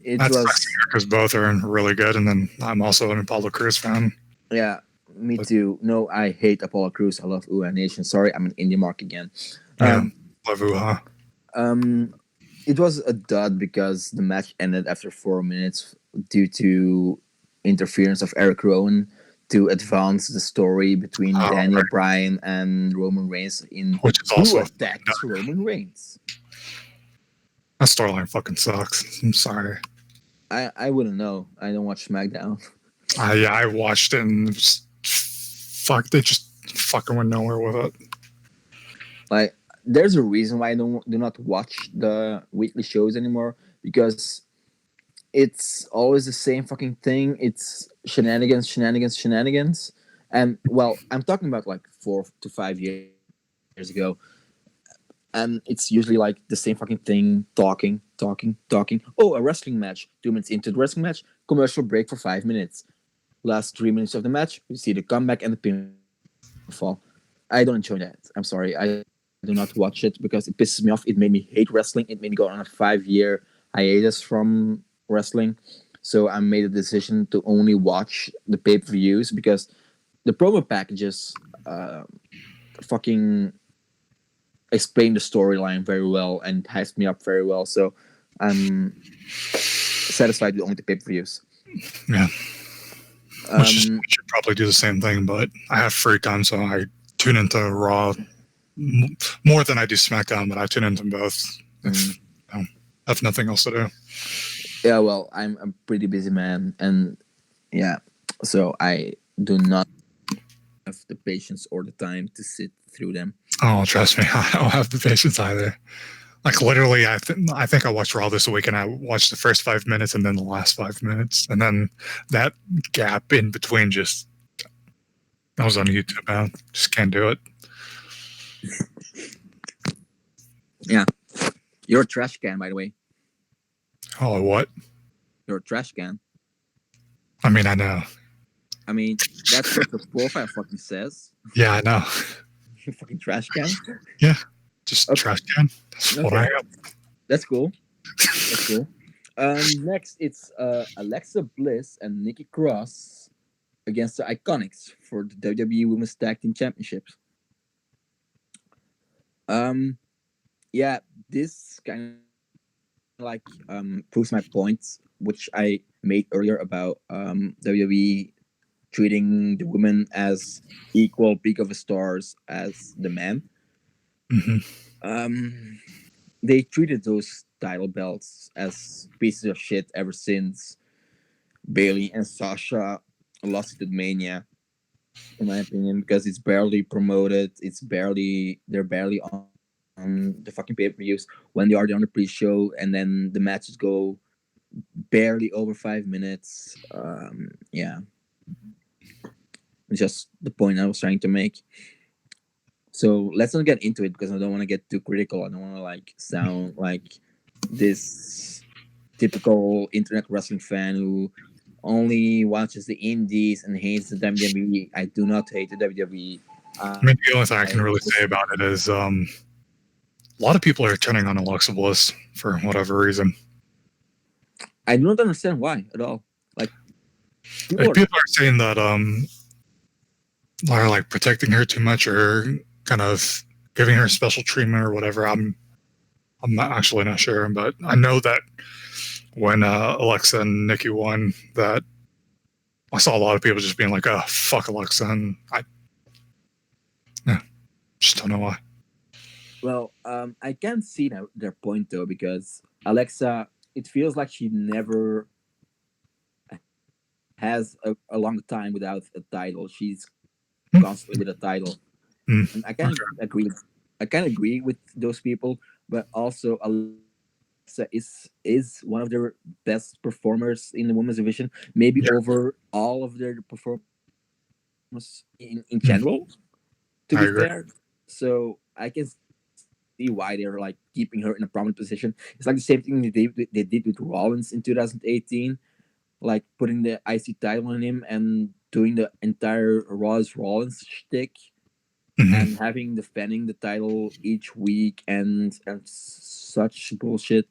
It That's was, because both are really good, and then I'm also an Apollo Crews fan. yeah, me too. No, I hate Apollo Crews. I love UA Nation. Sorry, I'm an indie mark again. Yeah, love Uha. It was a dud because the match ended after 4 minutes due to interference of Eric Rowan to advance the story between Daniel Bryan and Roman Reigns in Which is Who also Attacks Roman Reigns. that storyline fucking sucks. I'm sorry. I wouldn't know. I don't watch SmackDown. I watched it and they just fucking went nowhere with it. Like, there's a reason why I do not watch the weekly shows anymore, because it's always the same fucking thing. It's shenanigans. And, well, I'm talking about like 4 to 5 years ago. And it's usually like the same fucking thing, talking. Oh, a wrestling match. 2 minutes into the wrestling match, commercial break for 5 minutes. Last 3 minutes of the match, we see the comeback and the pinfall. I don't enjoy that. I'm sorry. I do not watch it because it pisses me off. It made me hate wrestling. It made me go on a 5-year hiatus from wrestling. So I made a decision to only watch the pay-per-views because the promo packages fucking explain the storyline very well and hyped me up very well. So I'm satisfied with only the pay-per-views. Yeah. I should probably do the same thing, but I have free time, so I tune into Raw more than I do SmackDown, but I tune into both if I have nothing else to do. Yeah, well, I'm a pretty busy man, and yeah, so I do not have the patience or the time to sit through them. Oh, trust me, I don't have the patience either. Like, literally, I think I watched Raw this week, and I watched the first 5 minutes and then the last 5 minutes. And then that gap in between I was on YouTube, man. Just can't do it. Yeah. You're a trash can, by the way. Oh, what? You're a trash can. I mean, I know. I mean, that's what the profile fucking says. Yeah, I know. You fucking trash can? Yeah. Just trash can. That's what I am. That's cool. That's cool. Next, it's Alexa Bliss and Nikki Cross against the Iconics for the WWE Women's Tag Team Championships. Yeah, this kind of like proves my points, which I made earlier about WWE treating the women as equal peak of the stars as the men. Mm-hmm. They treated those title belts as pieces of shit ever since Bailey and Sasha lost it to Mania, in my opinion, because it's barely promoted. They're barely on the fucking pay-per-views when they are on the pre-show, and then the matches go barely over 5 minutes. Yeah, it's just the point I was trying to make. So let's not get into it because I don't want to get too critical. I don't want to like sound like this typical internet wrestling fan who only watches the indies and hates the WWE. I do not hate the WWE. I mean, I the only thing I can really say about it is a lot of people are turning on Alexa Bliss for whatever reason. I do not understand why at all. Like People are saying that are like protecting her too much or kind of giving her special treatment or whatever. I'm not actually not sure, but I know that when Alexa and Nikki won, that I saw a lot of people just being like, "Oh, fuck Alexa," and I just don't know why. well, I can see their point though because Alexa, it feels like she never has a long time without a title. She's constantly with a title, Mm. and I can Okay. agree. I can agree with those people, but also Alexa is one of their best performers in the women's division, maybe Yeah. over all of their performers in Mm. general. To I be agree. fair, so I can see why they're like keeping her in a prominent position. It's like the same thing they did with Rollins in 2018, like putting the IC title on him and doing the entire Raw's Rollins shtick Mm-hmm. and having defending the title each week and such bullshit.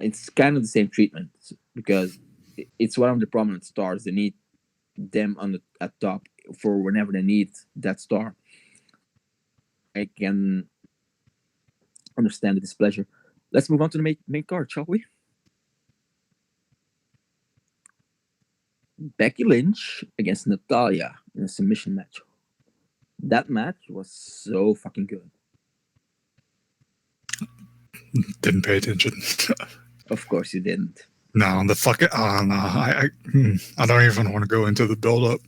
It's kind of the same treatment because it's one of the prominent stars. They need them on the at top for whenever they need that star. I can understand the displeasure. Let's move on to the main card, shall we? Becky Lynch against Natalia in a submission match. That match was so fucking good. Didn't pay attention. Of course you didn't. No, the fucking. No, I don't even want to go into the build up.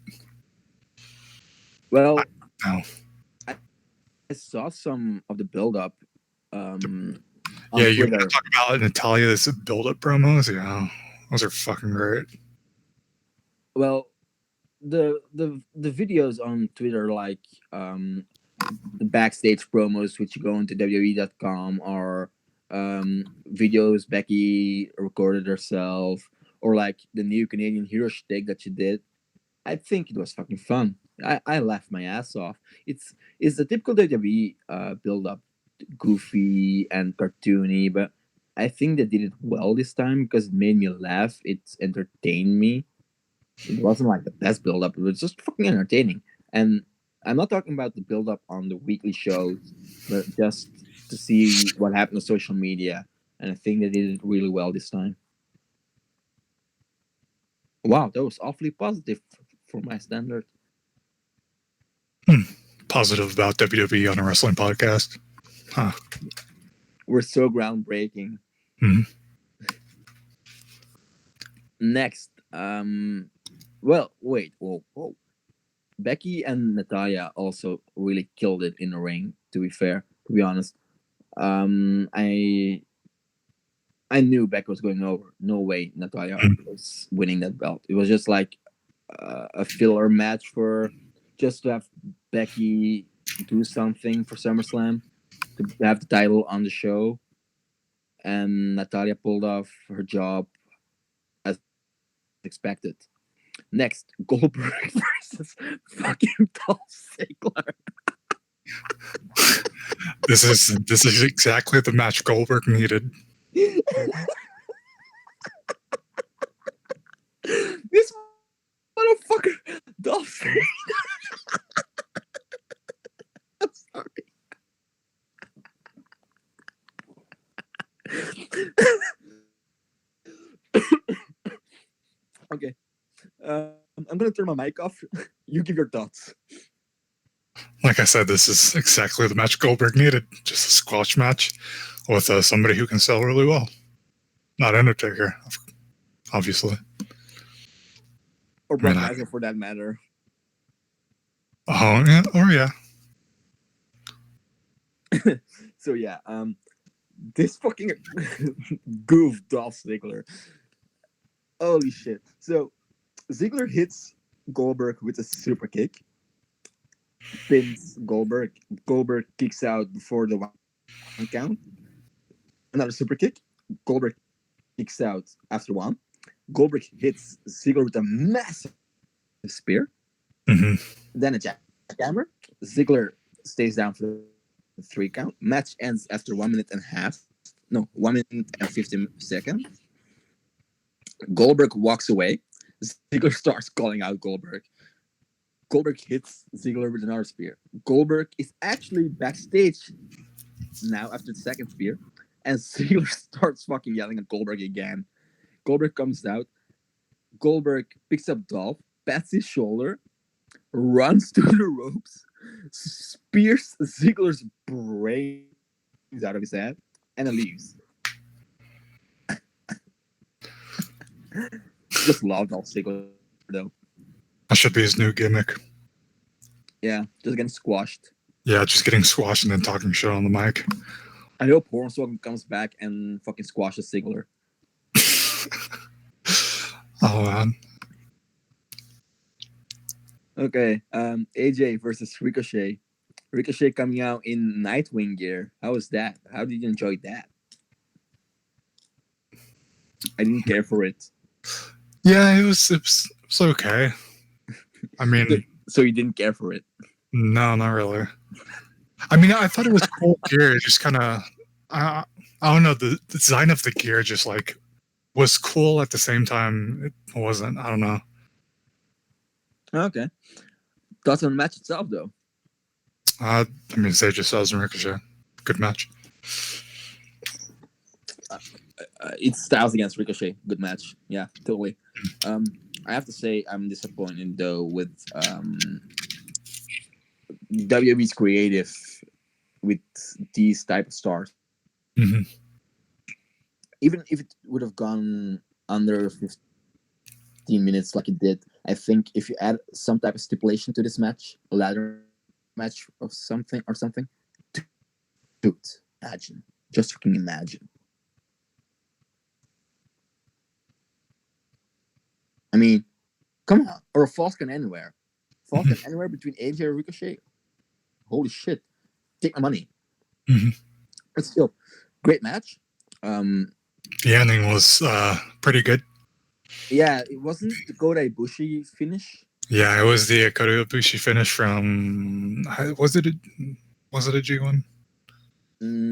Well, No. I saw some of the build up Yeah, on you want to Twitter. talk about Natalia's build up promos? Yeah, those are fucking great. Well, the videos on Twitter, like the backstage promos, which you go into WWE.com, or videos Becky recorded herself, or like the new Canadian hero shtick that she did. I think it was fucking fun. I laughed my ass off. It's a typical WWE build up, goofy and cartoony, but I think they did it well this time because it made me laugh. It entertained me. It wasn't like the best build up. It was just fucking entertaining. And I'm not talking about the build up on the weekly shows, but just to see what happened on social media. And I think they did it really well this time. Wow, that was awfully positive for my standard. Hmm. Positive about WWE on a wrestling podcast. Huh. We're so groundbreaking. Hmm. Next, well, wait, whoa. Becky and Natalia also really killed it in the ring. To be fair, to be honest, I knew Becky was going over. No way Natalia was winning that belt. It was just like a filler match for just to have Becky do something for SummerSlam to have the title on the show, and Natalia pulled off her job as expected. Next, Goldberg versus fucking Dolph Ziggler. This is exactly the match Goldberg needed. This motherfucker, Dolph Ziggler. I'm sorry. Okay, I'm gonna turn my mic off. You give your thoughts. Like I said, this is exactly the match Goldberg needed. Just a squash match with somebody who can sell really well. Not Undertaker, obviously. Or I mean, Brock Lesnar for that matter. oh yeah, or yeah. So yeah, this fucking goof Dolph Ziggler. Holy shit. So Ziggler hits Goldberg with a super kick, pins Goldberg. Goldberg kicks out before the 1 count. Another super kick. Goldberg kicks out after one. Goldberg hits Ziggler with a massive spear, Hmm. then a jackhammer. Ziggler stays down for the 3 count. Match ends after 1 minute and a half. No, 1 minute and 15 seconds. Goldberg walks away. Ziggler starts calling out Goldberg. Goldberg hits Ziggler with another spear. Goldberg is actually backstage now after the second spear, and Ziggler starts fucking yelling at Goldberg again. Goldberg comes out. Goldberg picks up Dolph, pats his shoulder, runs to the ropes, spears Ziggler's brains out of his head, and then leaves. Just love Dolph Ziggler though. That should be his new gimmick. Yeah, just getting squashed. Yeah, just getting squashed and then talking shit on the mic. I hope Hornswoggle comes back and fucking squashes Ziggler. Oh man. Okay, AJ versus Ricochet. Ricochet coming out in Nightwing gear. How was that? How did you enjoy that? I didn't care for it. Yeah, it was okay. I mean, So you didn't care for it? no, not really. I mean, I thought it was cool gear. It just kind of, I don't know, the design of the gear just like was cool at the same time. It wasn't. I don't know. Okay. Thoughts on the match itself, though? I mean, say just as Ricochet, good match. It's Styles against Ricochet. Good match. Yeah, totally. I have to say I'm disappointed though with WWE's creative with these type of stars. Hmm. Even if it would have gone under 15 minutes like it did, I think if you add some type of stipulation to this match, a ladder match of something or something, dude, imagine. Just fucking imagine. I mean, come on. Or a Falls Count Anywhere. Falls Count Anywhere between AJ and Ricochet. Holy shit. Take my money. Mhm. But still, great match. The ending was pretty good. Yeah, it wasn't the Kota Ibushi finish. Yeah, it was the Kota Ibushi finish from. Was it a G1?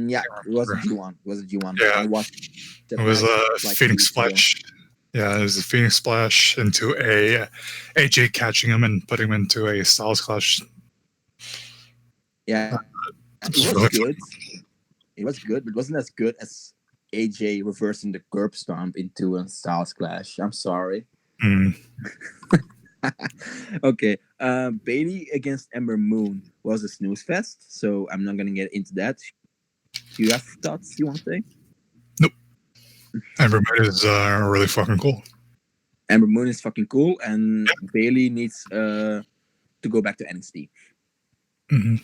Yeah, it was a G1. It was a G1. Yeah. I watched It was a like Phoenix Splash. Yeah, it was a Phoenix Splash into a AJ catching him and putting him into a Styles Clash. Yeah, it was good. It was good, but it wasn't as good as AJ reversing the curb stomp into a Styles Clash. I'm sorry. Mm. Okay, Bailey against Ember Moon was a snooze fest, so I'm not gonna get into that. Do you have thoughts you want to say? Nope. Ember Moon is really fucking cool. Ember Moon is fucking cool, and Bailey needs to go back to NXT. Mm-hmm.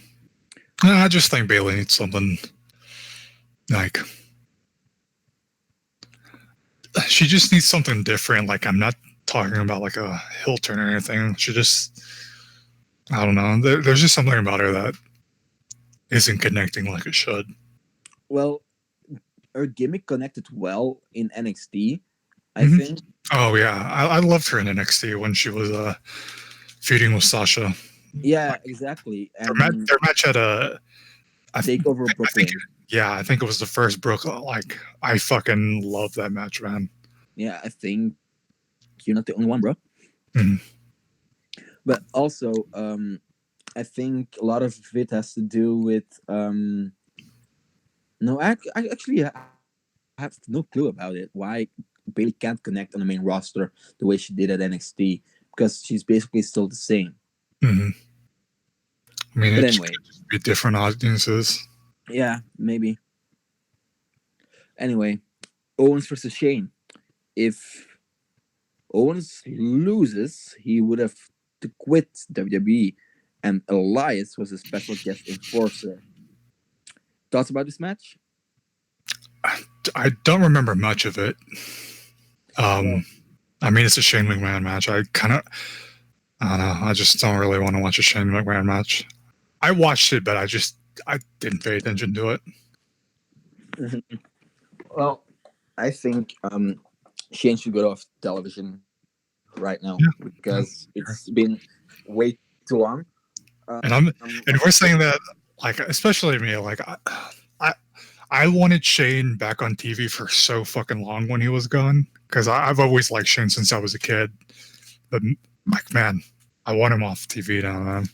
I just think Bailey needs something like. She just needs something different. Like, I'm not talking about like a heel turn or anything. She just, I don't know. There's just something about her that isn't connecting like it should. Well, her gimmick connected well in NXT, I think. Oh yeah, I loved her in NXT when she was feuding with Sasha. Yeah, exactly. And their match at a TakeOver Brooklyn. I think it was the first Brooklyn. Like, I fucking love that match, man. Yeah, I think you're not the only one, bro. Mm-hmm. But also, I think a lot of it has to do with. No, I actually have no clue about it. Why Bailey can't connect on the main roster the way she did at NXT, because she's basically still the same. Mm-hmm. I mean, but it anyway, could be different audiences. Yeah, maybe. Anyway, Owens versus Shane. If Owens loses, he would have to quit WWE, and Elias was a special guest enforcer. Thoughts about this match? I don't remember much of it. I mean, it's a Shane McMahon match. I don't know. I just don't really want to watch a Shane McMahon match. I watched it, but I didn't pay attention to it. Well, I think Shane should go off television right now Yeah, yeah. because it's been way too long. And I'm and we're saying Also, that like especially me like I I wanted Shane back on TV for so fucking long when he was gone because I've always liked Shane since I was a kid. But like man, I want him off TV now, man.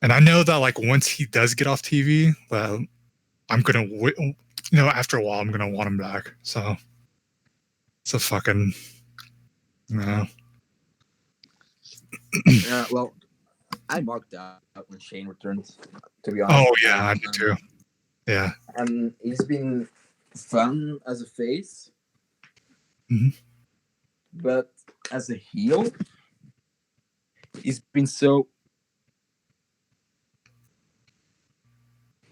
And I know that like once he does get off TV, that I'm gonna after a while I'm gonna want him back. So it's a fucking no. well, I marked out when Shane returns. To be honest, Oh yeah, I do too. Yeah. and he's been fun as a face, Mhm. but as a heel, he's been so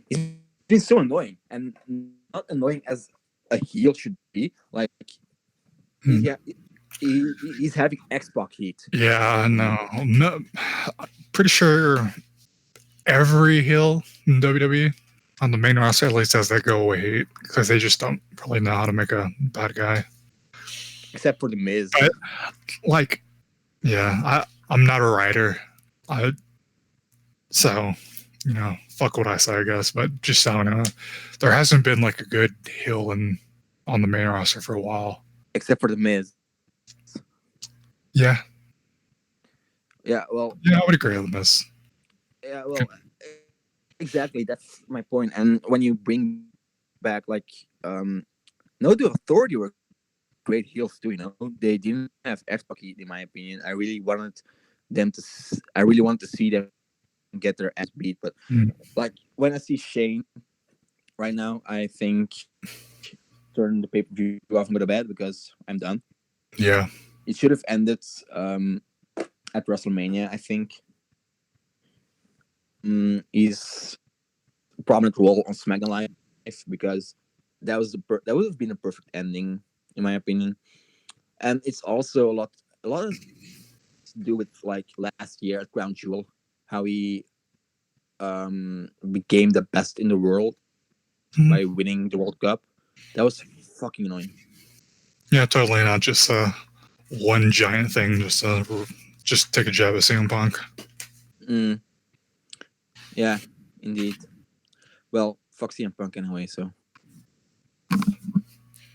he's been so annoying, and not annoying as a heel should be. Like Mhm. yeah, he's having Xbox heat. Yeah, no. Pretty sure every heel in WWE on the main roster at least has that go away hate because they just don't really know how to make a bad guy. Except for the Miz. But like, yeah, I'm not a writer, I so fuck what I say, I guess. But just so you know, there hasn't been like a good heel on the main roster for a while. Except for the Miz. Yeah, Yeah, well, yeah, I would agree with this. yeah, well, exactly. That's my point. And when you bring back like, no, the Authority were great heels too. They didn't have Xbox heat, in my opinion. I really wanted I really wanted to see them get their ass beat. But like when I see Shane right now, I think turn the pay per view off and go to bed because I'm done. Yeah, It should have ended at WrestleMania. I think his prominent role on SmackDown Live because that would have been a perfect ending in my opinion. And it's also a lot of to do with like last year at Crown Jewel, how he became the best in the world Mhm. by winning the World Cup. That was fucking annoying. Yeah, totally not just one giant thing. Just take a jab at CM Punk. Mm, yeah, indeed. Well, fuck CM Punk anyway. So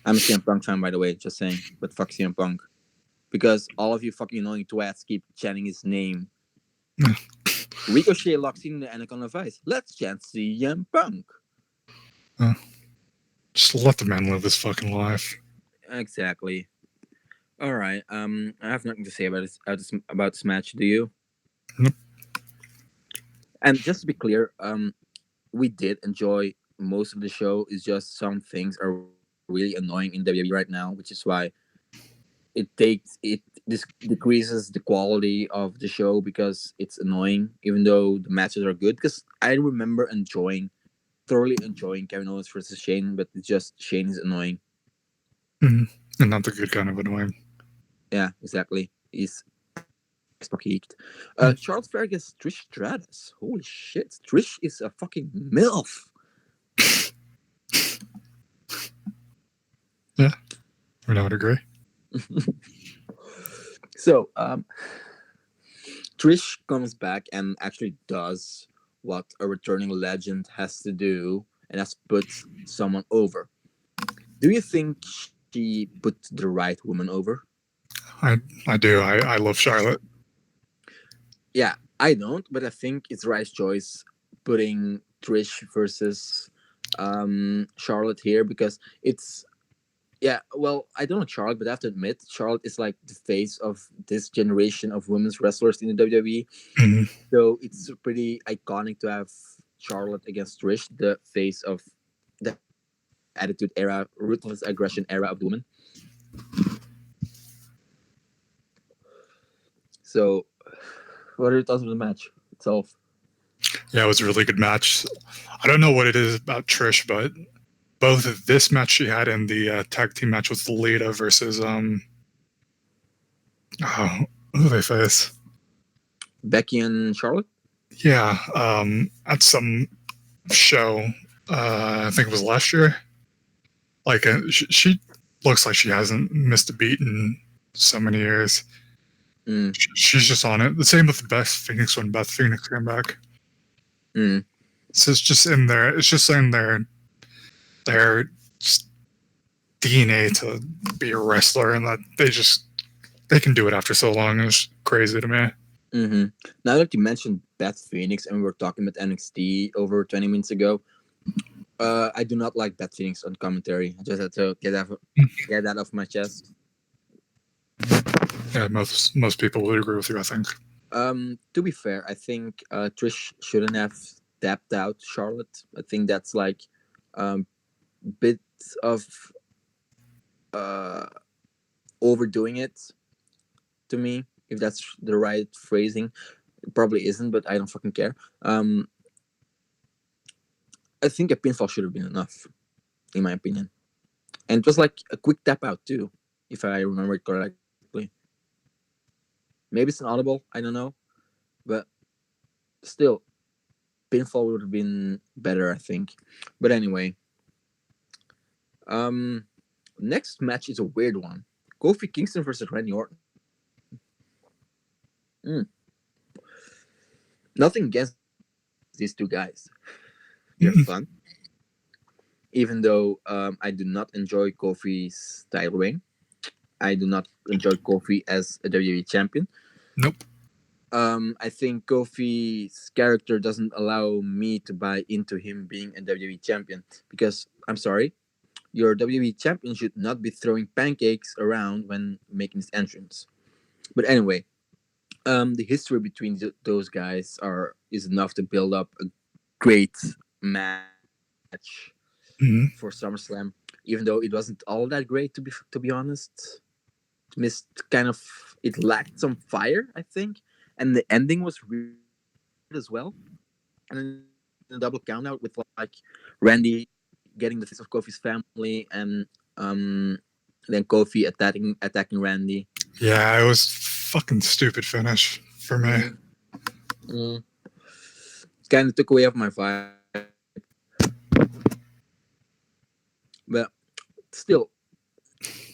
I'm a CM Punk fan, by the way. Just saying, but fuck CM Punk because all of you fucking annoying twats keep chanting his name. Ricochet locks in the Anaconda Vice. Let's chant CM Punk. Just let the man live his fucking life. Exactly. All right. I have nothing to say about this match. Do you? Nope. And just to be clear, we did enjoy most of the show. It's just some things are really annoying in WWE right now, which is why this decreases the quality of the show because it's annoying, even though the matches are good. Because I remember thoroughly enjoying Kevin Owens versus Shane, but it's just Shane is annoying. And not the good kind of annoying. Yeah, exactly. He's Xbox geeked. Charles Flair gets Trish Stratus. Holy shit. Trish is a fucking MILF. Yeah, I would agree. So, Trish comes back and actually does what a returning legend has to do, and that's put someone over. Do you think she put the right woman over? I do. I love Charlotte. Yeah, I don't, but I think it's the right choice putting Trish versus Charlotte here because it's yeah. Well, I don't know Charlotte, but I have to admit Charlotte is like the face of this generation of women's wrestlers in the WWE. Mhm. So it's pretty iconic to have Charlotte against Trish, the face of the Attitude Era, ruthless aggression era of the woman. So, what are your thoughts on the match itself? Yeah, it was a really good match. I don't know what it is about Trish, but both this match she had and the tag team match with Lita versus oh, who do they face? Becky and Charlotte? Yeah, at some show. I think it was last year. Like she looks like she hasn't missed a beat in so many years. Mm. She's just on it. The same with Beth Phoenix when Beth Phoenix came back. Mm. So it's just in there. It's just in their just DNA to be a wrestler, and that they can do it after so long. It's crazy to me. Mm-hmm. Now that you mentioned Beth Phoenix, and we were talking about NXT over 20 minutes ago, I do not like Beth Phoenix on commentary. I just had to get that off my chest. Yeah, most people would agree with you, I think. To be fair, I think Trish shouldn't have tapped out Charlotte. I think that's like bit of overdoing it to me, if that's the right phrasing. It probably isn't, but I don't fucking care. I think a pinfall should have been enough, in my opinion. And it was like a quick tap out too, if I remember it correctly. Maybe it's an audible, I don't know. But still, pinfall would have been better, I think. But anyway, next match is a weird one. Kofi Kingston versus Randy Orton. Nothing against these two guys. They're fun. Even though I do not enjoy Kofi's title reign. I do not enjoy Kofi as a WWE champion. Nope. I think Kofi's character doesn't allow me to buy into him being a WWE champion because I'm sorry, your WWE champion should not be throwing pancakes around when making his entrance. But anyway, the history between those guys is enough to build up a great match for SummerSlam. Even though it wasn't all that great, to be honest, it lacked some fire, I think, and the ending was weird as well. And then the double count out with like Randy getting the face of Kofi's family, and then Kofi attacking Randy. Yeah, it was fucking stupid finish for me. Kind of took away of my vibe. But still,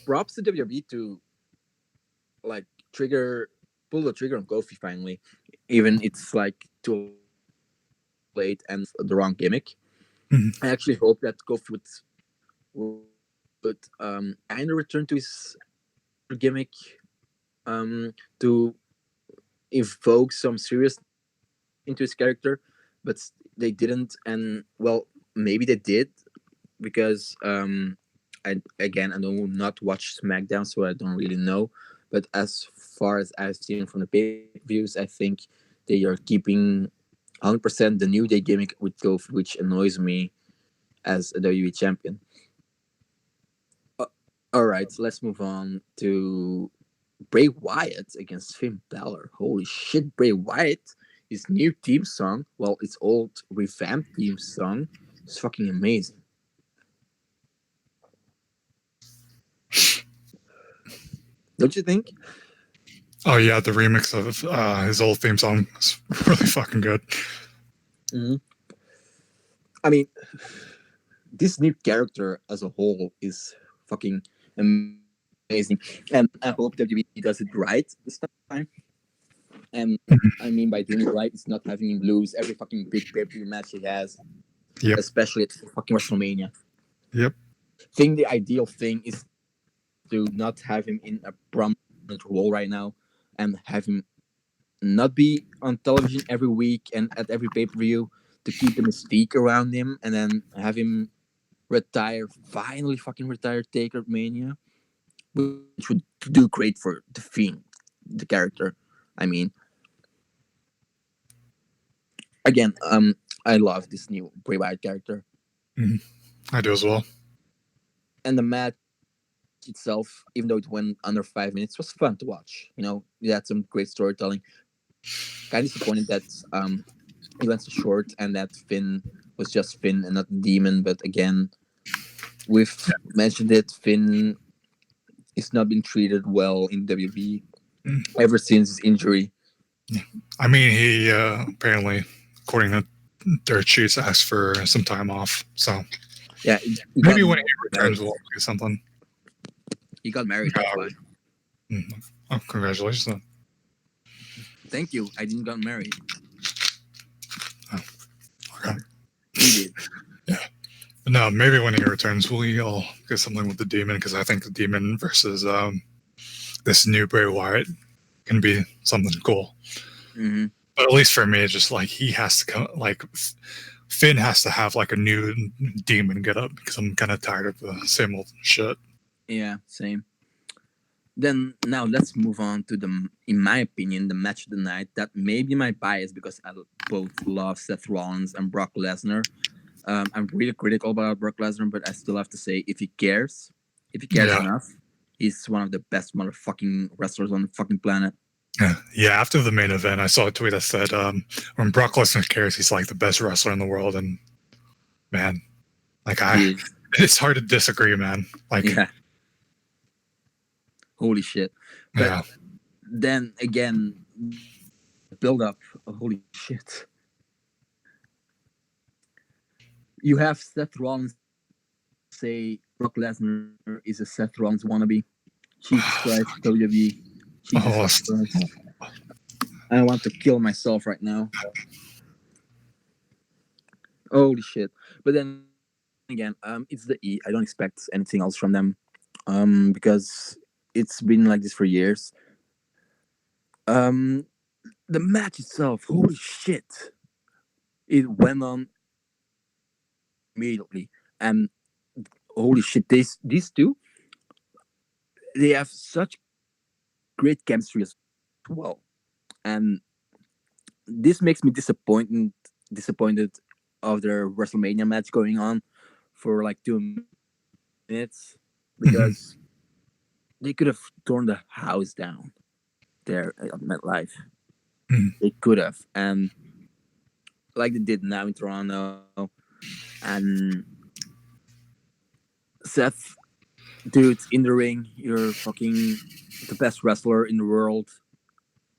props to WWE to like pull the trigger on Kofi finally, even it's like too late and the wrong gimmick. I actually hope that Kofi would kind of return to his gimmick to evoke some seriousness into his character, but they didn't. And well, maybe they did because I do not watch SmackDown, so I don't really know. But as far as I've seen from the pay-per-views, I think they are keeping 100% the New Day gimmick with Kofi, which annoys me as a WWE champion. All right, so let's move on to Bray Wyatt against Finn Balor. Holy shit, Bray Wyatt! His new theme song, well, his old revamped theme song, is fucking amazing. Don't you think? Oh yeah, the remix of his old theme song is really fucking good. Mm-hmm. I mean, this new character as a whole is fucking amazing, and I hope WWE does it right this time. And I mean by doing it right, it's not having him lose every fucking big pay-per-view match he has, especially at fucking WrestleMania. Yep. I think the ideal thing is to not have him in a prominent role right now, and have him not be on television every week and at every pay-per-view to keep the mystique around him, and then have him finally fucking retire Taker Mania, which would do great for the Fiend, the character. I mean, again, I love this new Bray Wyatt character. I do as well. And the match itself, even though it went under 5 minutes, was fun to watch. You know, it had some great storytelling. Kind of disappointed that it went so short and that Finn was just Finn and not Demon. But again, we've mentioned it. Finn is not been treated well in WWE ever since his injury. I mean, he apparently, according to dirt sheets, asked for some time off. So yeah, maybe when he returns, we'll do something. He got married. That's why. Oh, congratulations! Then. Thank you. I didn't get married. Oh, okay. He did. Yeah. No, maybe when he returns, we'll get something with the Demon, because I think the Demon versus this new Bray Wyatt can be something cool. Mm-hmm. But at least for me, it's just like he has to come. Like Finn has to have like a new Demon get up, because I'm kind of tired of the same old shit. Yeah, same. Then now let's move on to in my opinion, the match of the night. That may be my bias because I both love Seth Rollins and Brock Lesnar. I'm really critical about Brock Lesnar, but I still have to say, if he cares enough, he's one of the best motherfucking wrestlers on the fucking planet. Yeah. After the main event, I saw a tweet that said, "When Brock Lesnar cares, he's like the best wrestler in the world." And man, like it's hard to disagree, man. Like, yeah. Holy shit! But then again, build up. Holy shit! You have Seth Rollins say Brock Lesnar is a Seth Rollins wannabe. Jesus Christ, WWE. Jesus Christ. I want to kill myself right now. Holy shit! But then again, it's the E. I don't expect anything else from them, because it's been like this for years. The match itself, holy shit! It went on immediately, and holy shit, these two, they have such great chemistry as well, and this makes me disappointed of their WrestleMania match going on for like 2 minutes, because they could have torn the house down there at MetLife. They could have, and like they did now in Toronto. And Seth, dude, in the ring, you're fucking the best wrestler in the world,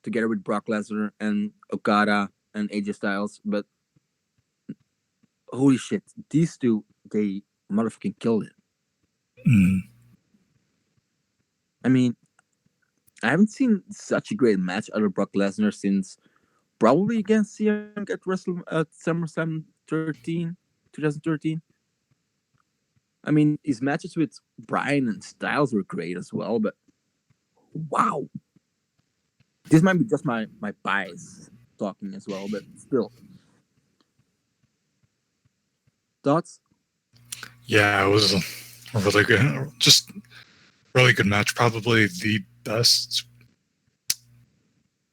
together with Brock Lesnar and Okada and AJ Styles. But holy shit, these two, they motherfucking killed it. I mean, I haven't seen such a great match out of Brock Lesnar since probably against CM Punk at SummerSlam 2013. I mean, his matches with Bryan and Styles were great as well, but wow. This might be just my bias talking as well, but still. Thoughts? Yeah, it was a really good, just really good match. Probably the best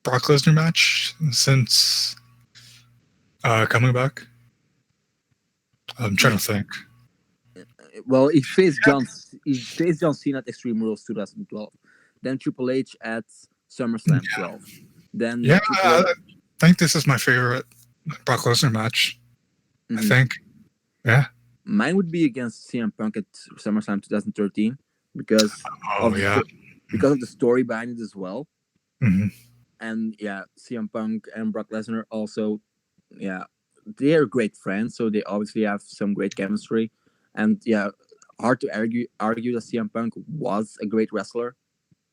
Brock Lesnar match since coming back. I'm trying to think. Well, he faced John Cena at Extreme Rules 2012, then Triple H at SummerSlam 12. Then I think this is my favorite Brock Lesnar match. I think. Yeah. Mine would be against CM Punk at SummerSlam 2013 because of the story behind it as well. And yeah, CM Punk and Brock Lesnar also, yeah, they are great friends, so they obviously have some great chemistry. And yeah, hard to argue that CM Punk was a great wrestler.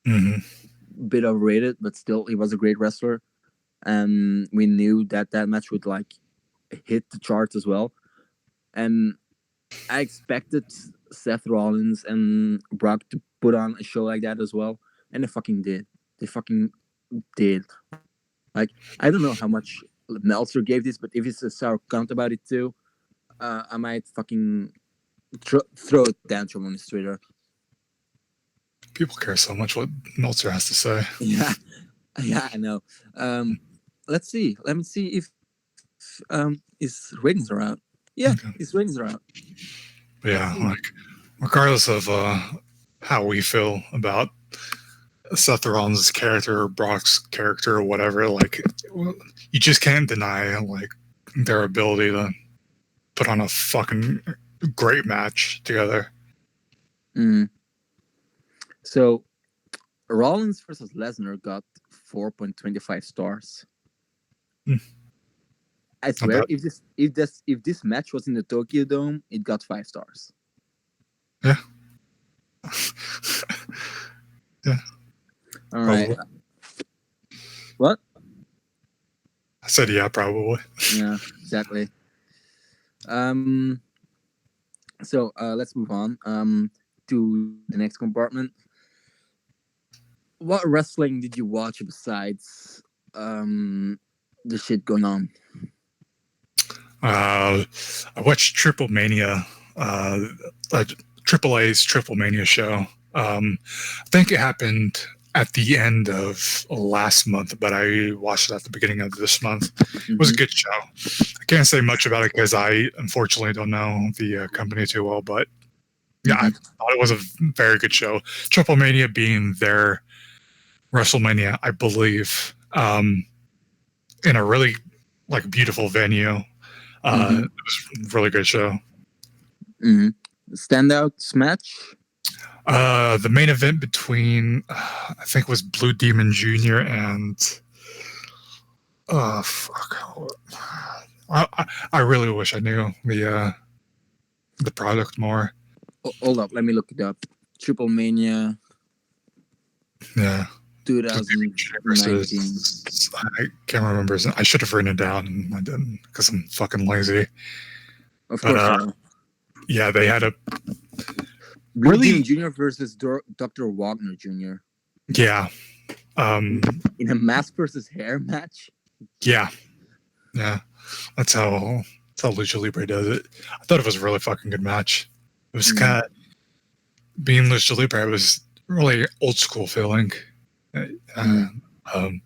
Bit overrated, but still, he was a great wrestler. And we knew that match would like hit the charts as well. And I expected Seth Rollins and Brock to put on a show like that as well, and they fucking did. They fucking did. Like, I don't know how much Meltzer gave this, but if it's a sour count about it too, I might fucking throw a tantrum on his Twitter. People care so much what Meltzer has to say. Yeah, I know. Let's see. Let me see if his ratings are out. Yeah, his ratings are out. Yeah, like regardless of how we feel about Seth Rollins' character or Brock's character or whatever, like you just can't deny like their ability to put on a fucking great match together. So Rollins versus Lesnar got 4.25 stars. I swear, if this match was in the Tokyo Dome, it got 5 stars. Yeah. Yeah, All right. probably. What? I said yeah, probably. Yeah, exactly. Um. So let's move on. To the next compartment. What wrestling did you watch besides the shit going on? I watched Triple Mania, uh, Triple A's Triple Mania show. I think it happened at the end of last month, but I watched it at the beginning of this month. It was a Mm-hmm. good show. I can't say much about it because I unfortunately don't know the company too well, but yeah, I Mm-hmm. thought it was a very good show. Triple Mania being their WrestleMania, I believe, in a really like beautiful venue. Mm-hmm. It was a really good show. Mm-hmm. Standout match? The main event between I think it was Blue Demon Jr. and fuck. I really wish I knew the product more. Hold up, let me look it up. Triple Mania Yeah. Blue Demon Jr. 2019. versus I can't remember. I should have written it down and I didn't because I'm fucking lazy. Of But course you are. yeah, they had a Blue Demon really Jr. versus Dr. Wagner Jr. yeah um in a mask versus hair match. yeah yeah that's how Lucha Libre does it. I thought it was a really fucking good match. It was Mm. kind of being Lucha Libre. It was really old school feeling. Uh, Mm. um,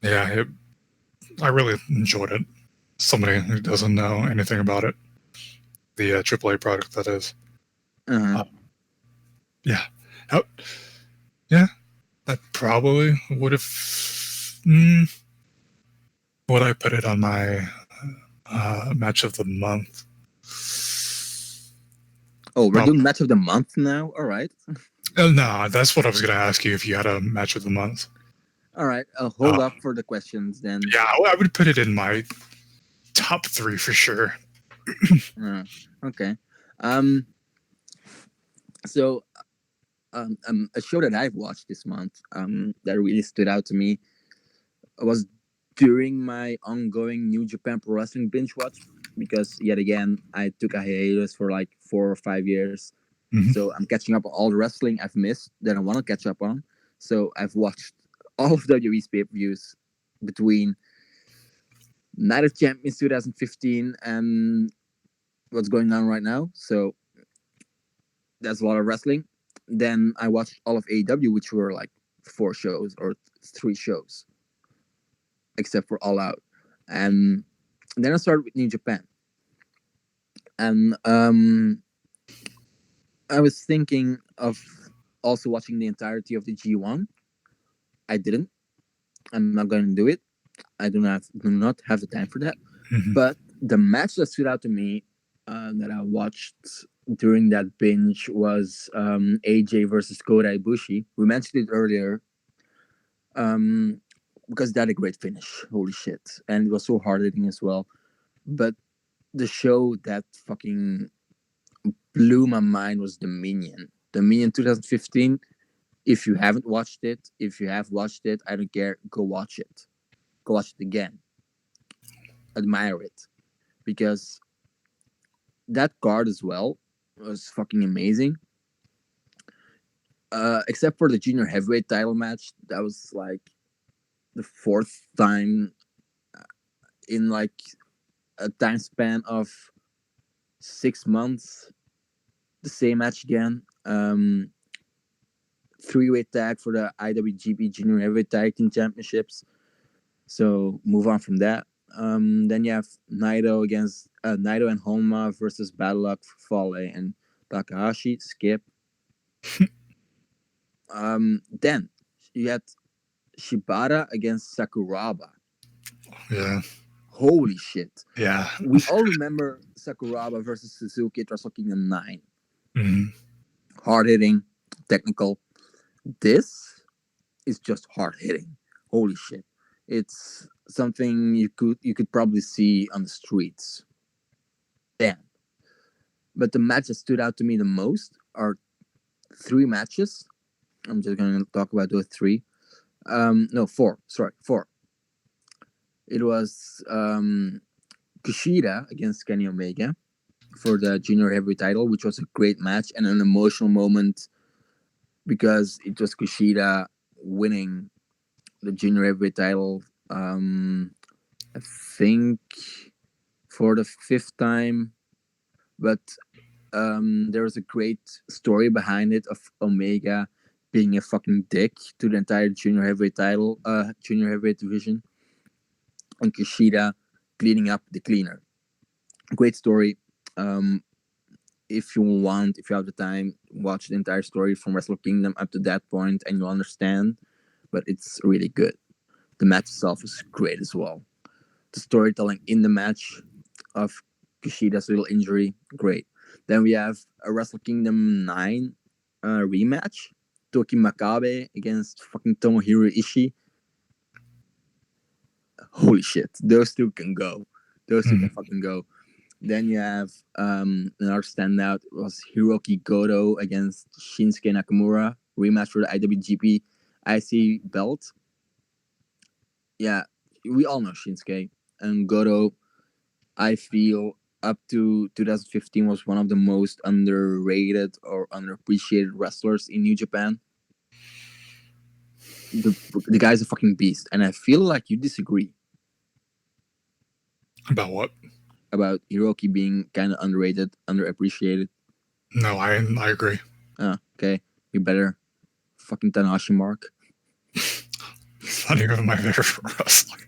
yeah, I really enjoyed it. Somebody who doesn't know anything about it, the AAA product that is. Uh-huh. Yeah, How- yeah, that probably would have. Would I put it on my match of the month? Oh, we're Probably. doing match of the month now. All right. No, that's what I was going to ask you if you had a match of the month. All right. I'll hold Uh, up for the questions then. yeah, I would put it in my top three for sure. Okay. Um. So, a show that I've watched this month, that really stood out to me was during my ongoing New Japan Pro Wrestling binge watch, because yet again I took a hiatus for like 4 or 5 years. Mm-hmm. So I'm catching up on all the wrestling I've missed that I want to catch up on. So I've watched all of WWE's pay-per-views between Night of Champions 2015 and what's going on right now. So that's a lot of wrestling. Then I watched all of AEW, which were like 4 shows or 3 shows, except for All Out. And then I started with New Japan. And I was thinking of also watching the entirety of the G1. I didn't. I'm not going to do it. I do not have the time for that. Mm-hmm. But the match that stood out to me, that I watched during that binge, was AJ versus Kota Ibushi. We mentioned it earlier, um, because that had a great finish. Holy shit! And it was so hard hitting as well. But the show that fucking blew my mind was Dominion. Dominion 2015. If you haven't watched it, if you have watched it, I don't care. Go watch it. Go watch it again. Admire it, because that card as well was fucking amazing. Except for the junior heavyweight title match, that was like the fourth time in like a time span of 6 months. The same match again. Three-way tag for the IWGP Junior Heavyweight Tag Team Championships. So move on from that. Then you have Naito and Honma versus Bad Luck Fale and Takahashi. Skip. Then you had Shibata against Sakuraba. Yeah, Holy shit. yeah. We all remember Sakuraba versus Suzuki at Wrestle Kingdom 9. Mm-hmm. Hard hitting, technical. This is just hard hitting. Holy shit. It's something you could probably see on the streets. Damn. But the match that stood out to me the most are 3 matches I'm just gonna talk about those three. No, four. Sorry, four. It was Kushida against Kenny Omega for the junior heavyweight title, which was a great match and an emotional moment because it was Kushida winning the junior heavyweight title. I think for the fifth time, but there was a great story behind it of Omega being a fucking dick to the entire junior heavyweight division, and Kushida cleaning up the cleaner. Great story. Um, if if you have the time, watch the entire story from Wrestle Kingdom up to that point, and you'll understand. But it's really good. The match itself is great as well. The storytelling in the match of Kushida's little injury, great. Then we have a Wrestle Kingdom 9 rematch. Toki Makabe against fucking Tomohiro Ishii. Holy shit. Those two can go. Those two can fucking go. Then you have another standout was Hiroki Goto against Shinsuke Nakamura. Rematch for the IWGP IC belt. Yeah, we all know Shinsuke. And Goto, I feel up to 2015 was one of the most underrated or underappreciated wrestlers in New Japan. The guy's a fucking beast, and I feel like you disagree About what? about Hiroki being kind of underrated, underappreciated. No, I agree. Okay, you better fucking Tanahashi Mark. It's not even my favorite wrestler.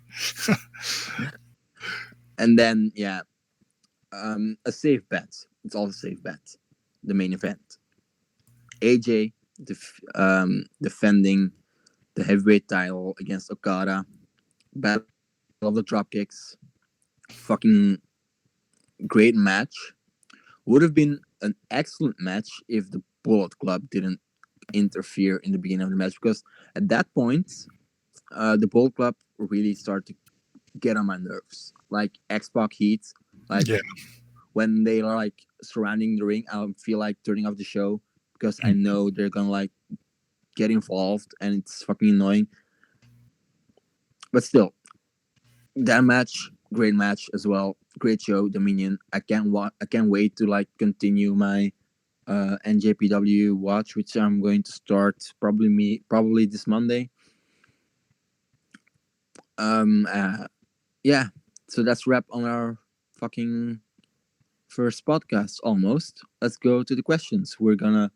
And then a safe bet. It's all a safe bet. The main event. AJ defending the heavyweight title against Okada. Battle of the Dropkicks. Fucking great match. Would have been an excellent match if the Bullet Club didn't interfere in the beginning of the match, because at that point, the Bullet Club really started to get on my nerves. Like X-Pac Heat, like Yeah. when they are like surrounding the ring, I feel like turning off the show because I know they're gonna like get involved and it's fucking annoying. But still, that match, great match as well. Great show, Dominion. I can't wait to like continue my NJPW watch, which I'm going to start probably this Monday. Um, uh, yeah. So that's wrap on our fucking first podcast almost. Let's go to the questions. We're gonna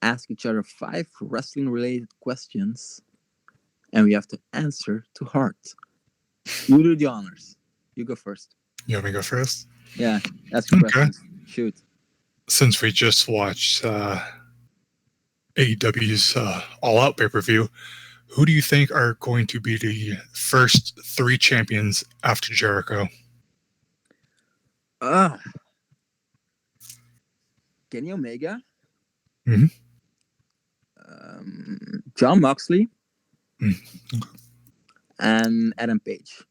ask each other 5 wrestling related questions, and we have to answer to heart. You do the honors. You go first. You want me to go first? Yeah, ask your Okay. questions. Shoot. Since we just watched AEW's All Out pay per view, who do you think are going to be the first 3 champions after Jericho? Ah, Kenny Omega, Mhm. John Moxley, Mm. and Adam Page.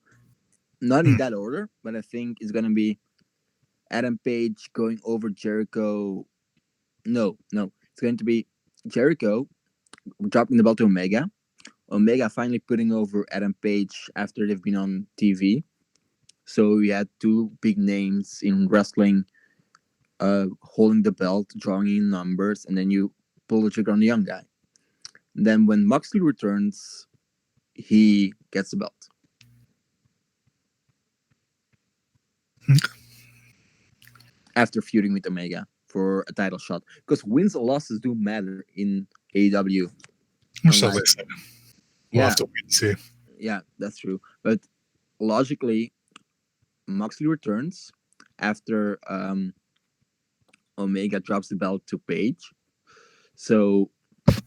Not in that order, but I think it's gonna be Adam Page going over Jericho. No, it's going to be Jericho dropping the belt to Omega. Omega finally putting over Adam Page after they've been on TV. So we had 2 big names in wrestling holding the belt, drawing in numbers, and then you pull the trigger on the young guy. And then when Moxley returns, he gets the belt. After feuding with Omega for a title shot. Because wins or losses do matter in AEW. So Unlike, they say. We'll yeah, have to wait and see. yeah, that's true. But logically, Moxley returns after Omega drops the belt to Page. So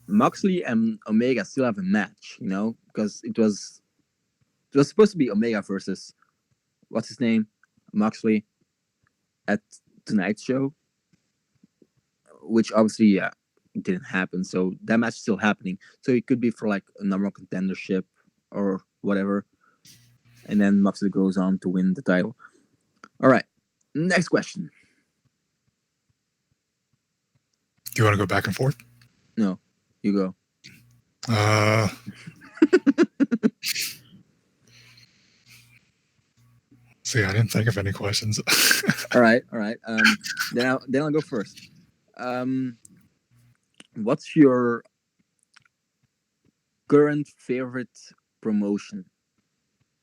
Moxley and Omega still have a match, you know, because it was supposed to be Omega versus what's his name, Moxley, at tonight's show, which obviously didn't happen. So that match is still happening. So it could be for like a number one contendership or whatever, and then Moxley goes on to win the title. All right, next question. Do you want to go back and forth? No, you go. Uh, see, I didn't think of any questions. All right. Then I'll go first. What's your current favorite promotion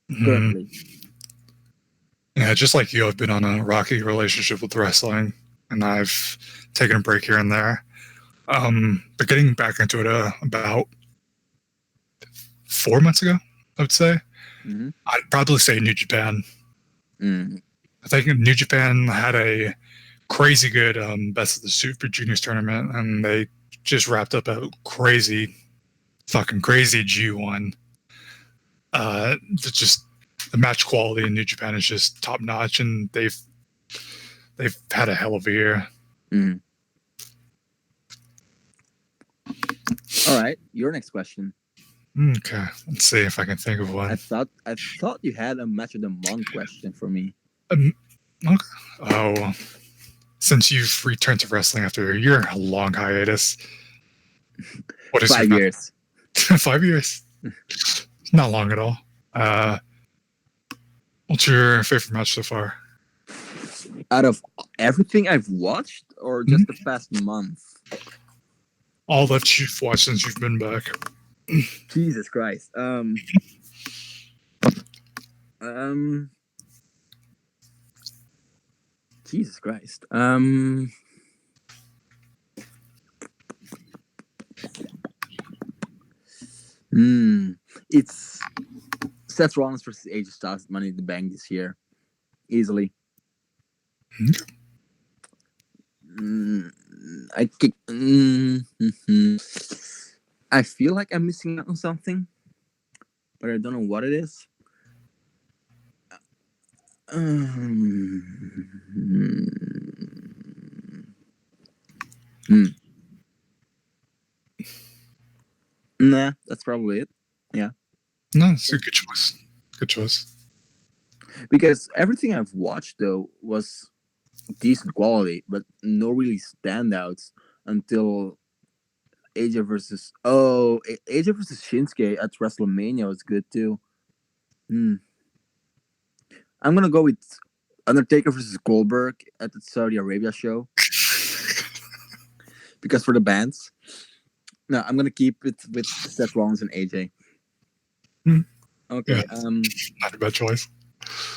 Hmm. currently? Yeah, just like you, I've been on a rocky relationship with wrestling, and I've taken a break here and there. But getting back into it about 4 months ago, I would say. Mm-hmm. I'd probably say New Japan. Mm. I think New Japan had a crazy good Best of the Super Juniors tournament, and they just wrapped up a fucking crazy G1. Just the match quality in New Japan is just top notch, and they've had a hell of a year. Mm. All right, your next question. Okay, let's see if I can think of one. I thought you had a match of the month question for me. Okay. Oh, since you've returned to wrestling after your long hiatus, what is 5 years. 5 years? Not long at all. What's your favorite match so far? Out of everything I've watched, or just the past month? All that you've watched since you've been back. Jesus Christ. Jesus Christ. It's Seth Rollins versus AJ Styles at Money in the Bank this year, easily. Okay. I feel like I'm missing out on something, but I don't know what it is. Nah, that's probably it. Yeah, No, it's a good choice. Good choice. because everything I've watched though was decent quality, but no really standouts until AJ versus AJ versus Shinsuke at WrestleMania was good too. I'm gonna go with Undertaker versus Goldberg at the Saudi Arabia show because for the bands. No, I'm gonna keep it with Seth Rollins and AJ. Okay. Yeah, not a bad choice.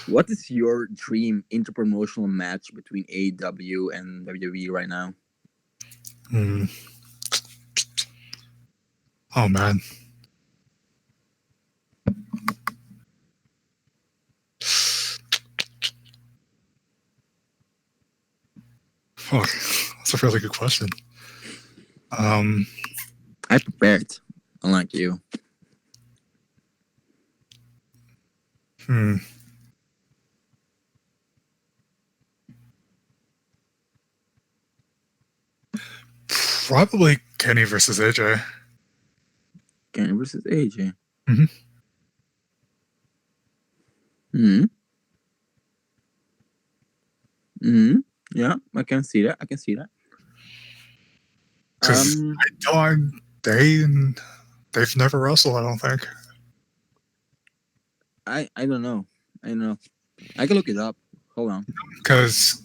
What is your dream interpromotional match between AEW and WWE right now? Hmm. Oh man. Oh, that's a really good question. I prepared, unlike you. Hmm. Probably Kenny versus AJ. Kenny versus AJ. Mm-hmm. Hmm. Hmm. Yeah, I can see that. I can see that. Because they've never wrestled. I don't think. I don't know. I don't know. I can look it up. Hold on. Because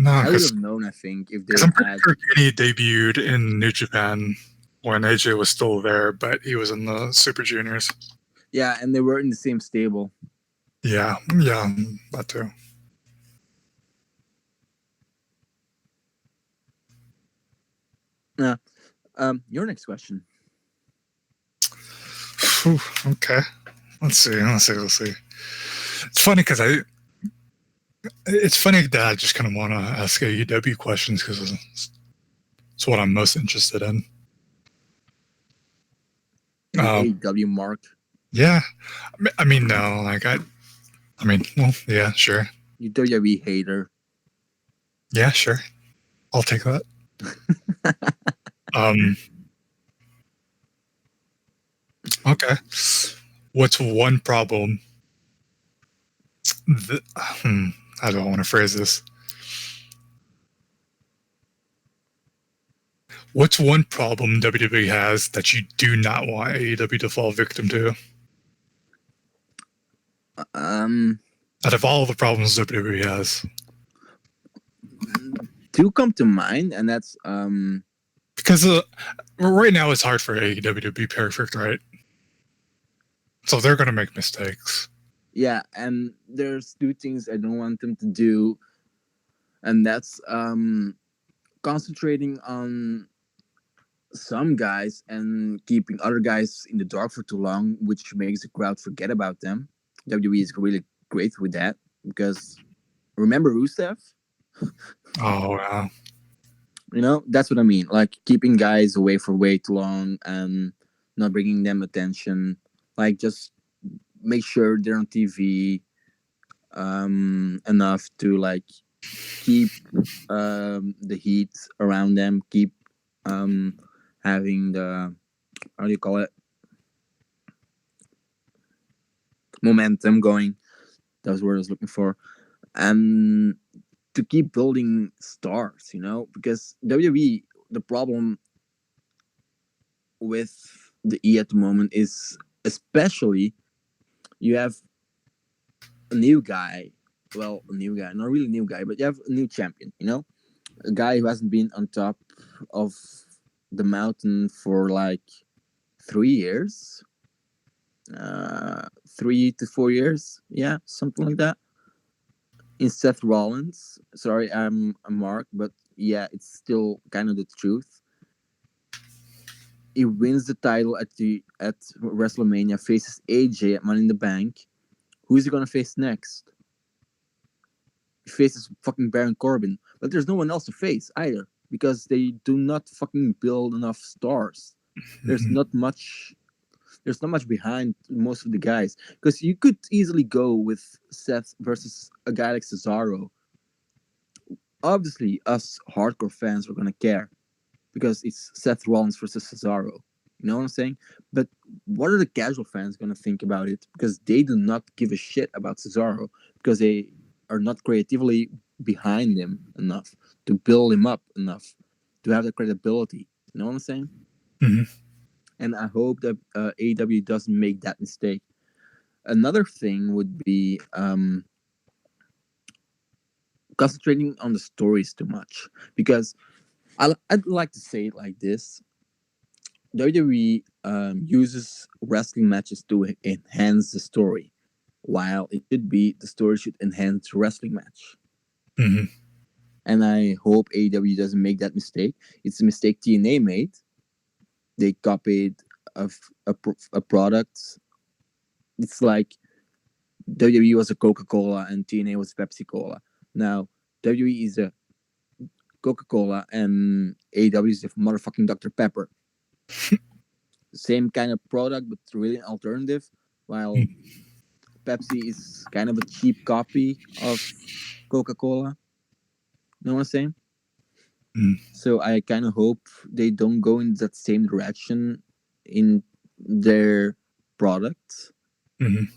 I would have known. I think if they I'm pretty had. sure Kenny debuted in New Japan when AJ was still there, but he was in the Super Juniors. Yeah, and they were in the same stable. Yeah, that too. Yeah. Your next question. Whew, okay. Let's see. It's funny because it's funny that I just kind of want to ask AEW questions because it's what I'm most interested in. AEW Mark. Yeah, I mean, no, like well, yeah, sure. You WWE hater. Yeah, sure. I'll take that. Okay. What's one problem? How do I want to phrase this? What's one problem WWE has that you do not want AEW to fall victim to? Um, Out of all the problems WWE has, two come to mind, and that's because right now it's hard for AEW to be perfect, right? So they're going to make mistakes. yeah, and there's two things I don't want them to do, and that's concentrating on some guys and keeping other guys in the dark for too long, which makes the crowd forget about them. WWE is really great with that because remember Rusev? Oh, yeah. That's what I mean. Like keeping guys away for way too long and not bringing them attention. Like just make sure they're on TV enough to like keep the heat around them, keep um, having the how do you call it momentum going. That was what I was looking for, and to keep building stars. Because WWE, the problem with the E at the moment is especially you have a new guy. Well, a new guy, not really a new guy, but you have a new champion. A guy who hasn't been on top of the mountain for like 3 years, 3 to 4 years, yeah, something like that. In Seth Rollins, sorry, I'm a mark, but yeah, it's still kind of the truth. He wins the title at WrestleMania, faces AJ at Money in the Bank. Who is he gonna face next? He faces fucking Baron Corbin, but there's no one else to face either because they do not fucking build enough stars. There's Mhm. not much. There's not much behind most of the guys because you could easily go with Seth versus a guy like Cesaro. Obviously, us hardcore fans are gonna care because it's Seth Rollins versus Cesaro. You know what I'm saying? But what are the casual fans going to think about it? Because they do not give a shit about Cesaro because they are not creatively behind him enough to build him up enough to have the credibility. You know what I'm saying? Mhm. And I hope that AEW doesn't make that mistake. Another thing would be concentrating on the stories too much because I'd like to say it like this: WWE uses wrestling matches to enhance the story, while it should be the story should enhance the wrestling match. Mhm. And I hope AEW doesn't make that mistake. It's a mistake TNA made. They copied a product. It's like WWE was a Coca Cola and TNA was Pepsi Cola. Now WWE is a Coca Cola and AEW is a motherfucking Dr Pepper. Same kind of product, but really an alternative. While Pepsi is kind of a cheap copy of Coca Cola. You know what I'm saying? Mhm. So I kind of hope they don't go in that same direction in their products. Mhm.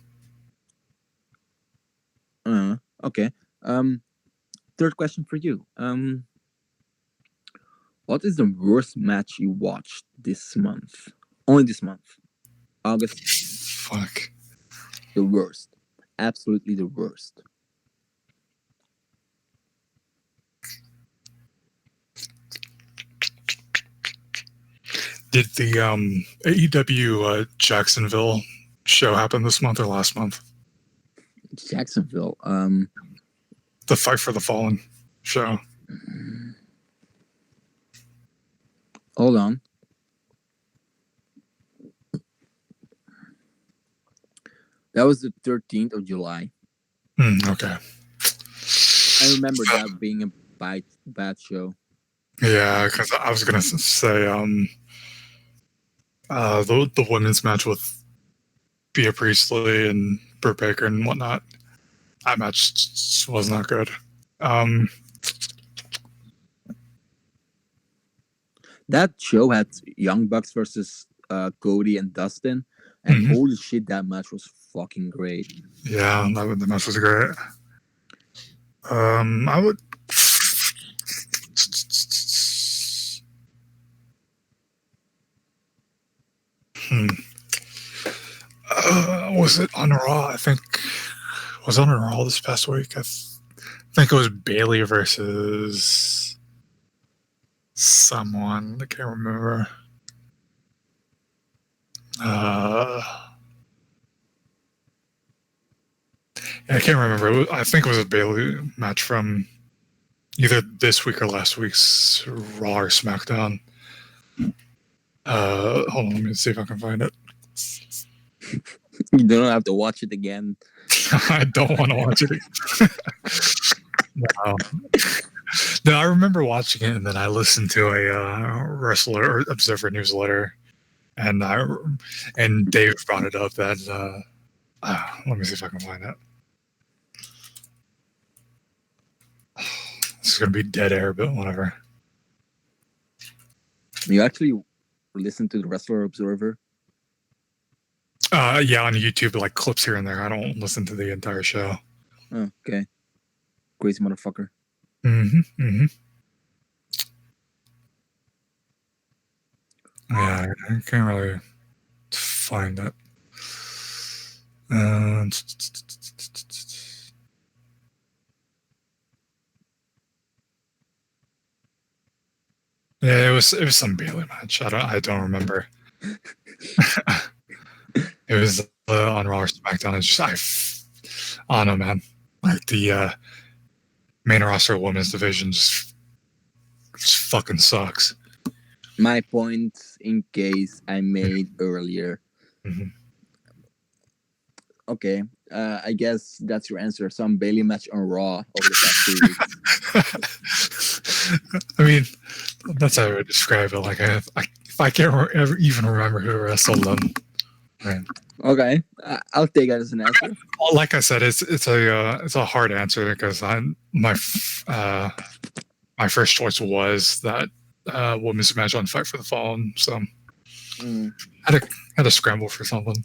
Okay. Um, Third question for you. What is the worst match you watched this month? Only this month, August. Fuck. The worst, absolutely the worst. Did the AEW Jacksonville show happen this month or last month? Jacksonville. The Fight for the Fallen show. Hold on. That was the 13th of July. Okay. I remember that being a bad show. Yeah, because I was gonna say the women's match with Bea Priestley and Britt Baker and whatnot. That match was not good. Um, That show had Young Bucks versus Cody and Dustin, and mhm. holy shit, that match was fucking great. Yeah, the match was great. I would. Hmm. Was it on Raw? I think was it on Raw this past week. I think it was Bailey versus someone. I can't remember. I can't remember. I think it was a Bailey match from either this week or last week's Raw or SmackDown. Hold on, let me see if I can find it. You don't have to watch it again. I don't want to watch it. No. No, I remember watching it, and then I listened to a Wrestler or Observer newsletter, and Dave brought it up that let me see if I can find it. This is gonna be dead air, but whatever. You actually listen to the Wrestler Observer? Yeah, on YouTube, like clips here and there. I don't listen to the entire show. Oh, okay. Crazy motherfucker. Mm-hmm. Mm-hmm. Yeah, I can't really find it. Yeah, it was some Bailey match. I don't remember. It was on Raw or SmackDown. It's just I don't know, man. Like the main roster women's division just fucking sucks. My point in case I made earlier. Mm-hmm. Okay, I guess that's your answer. Some Bailey match on Raw over the past 2 weeks. I mean, that's how I would describe it. Like, if I can't ever even remember who wrestled them. Right. Okay, I'll take that as an answer. Well, like I said, it's a hard answer because my first choice was that women's match on Fight for the Fallen. So I had to scramble for something.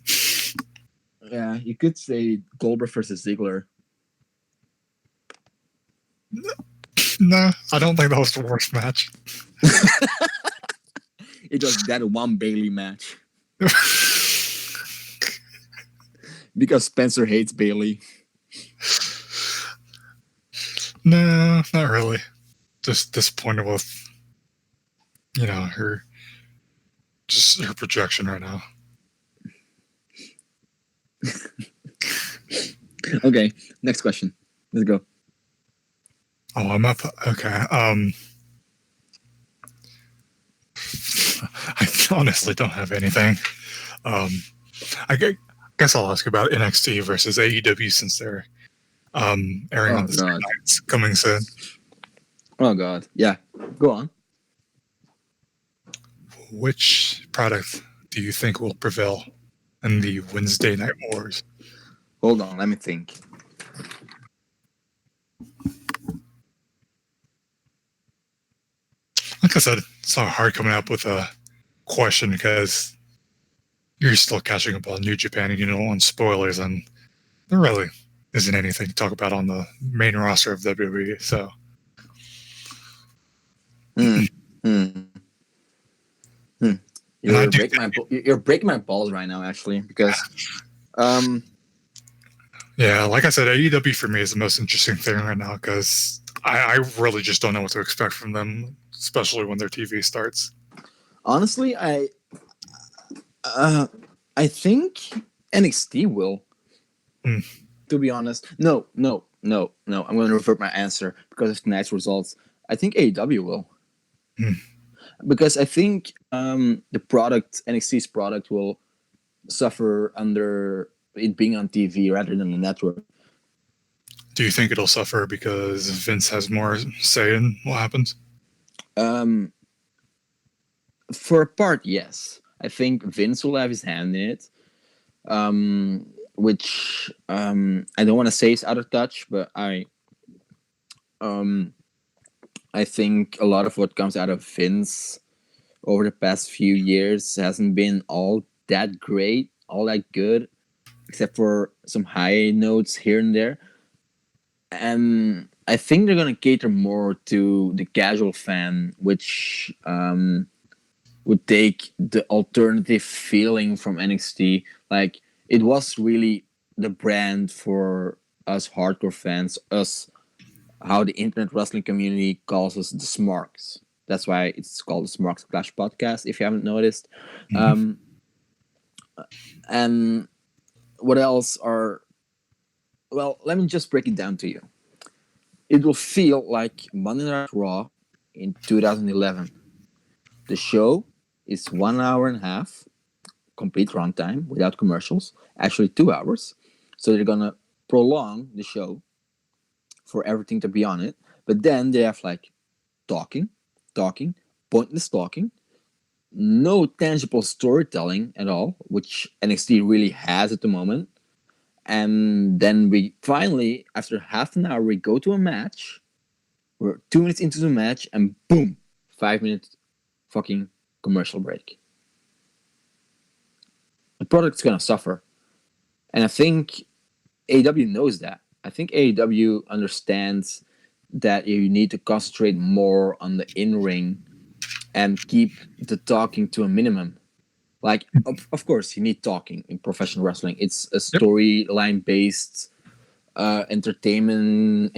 Yeah, you could say Goldberg versus Ziggler. No, I don't think that was the worst match. It was that one Bailey match. Because Spencer hates Bailey. No, not really. Just disappointed with, her projection right now. Okay, next question. Let's go. Oh, I'm up. Okay. I honestly don't have anything. I guess I'll ask about NXT versus AEW since they're airing on the same nights, coming soon. Oh God, yeah. Go on. Which product do you think will prevail in the Wednesday Night Wars? Hold on, let me think. Like I said, it's so hard coming up with a question because you're still catching up on New Japan and you don't want spoilers, and there really isn't anything to talk about on the main roster of WWE. So, You're breaking my balls right now, actually, because, yeah, like I said, AEW for me is the most interesting thing right now because I really just don't know what to expect from them, especially when their TV starts. Honestly, I think NXT will. To be honest, no. I'm going to revert my answer because of tonight's results. I think AEW will. Because I think the product, NXT's product, will suffer under it being on TV rather than the network. Do you think it'll suffer because Vince has more say in what happens? For a part, yes. I think Vince will have his hand in it. Which I don't want to say is out of touch, but I think a lot of what comes out of Vince over the past few years hasn't been all that great, all that good, except for some high notes here and there. And I think they're gonna cater more to the casual fan, which would take the alternative feeling from NXT. Like, it was really the brand for us hardcore fans, us, how the internet wrestling community calls us, the Smarks. That's why it's called the Smarks Clash podcast, if you haven't noticed. And what else are... Well, let me just break it down to you. It will feel like Monday Night Raw in 2011. The show is 1 hour and a half, complete runtime without commercials. Actually, 2 hours. So they're gonna prolong the show for everything to be on it. But then they have like talking, pointless talking, no tangible storytelling at all, which NXT really has at the moment. And then we finally, after half an hour, we go to a match. We're 2 minutes into the match, and boom, 5 minutes fucking commercial break. The product's gonna suffer. And I think AEW knows that. I think AEW understands that you need to concentrate more on the in-ring and keep the talking to a minimum. Like, of course, you need talking in professional wrestling. It's a storyline based entertainment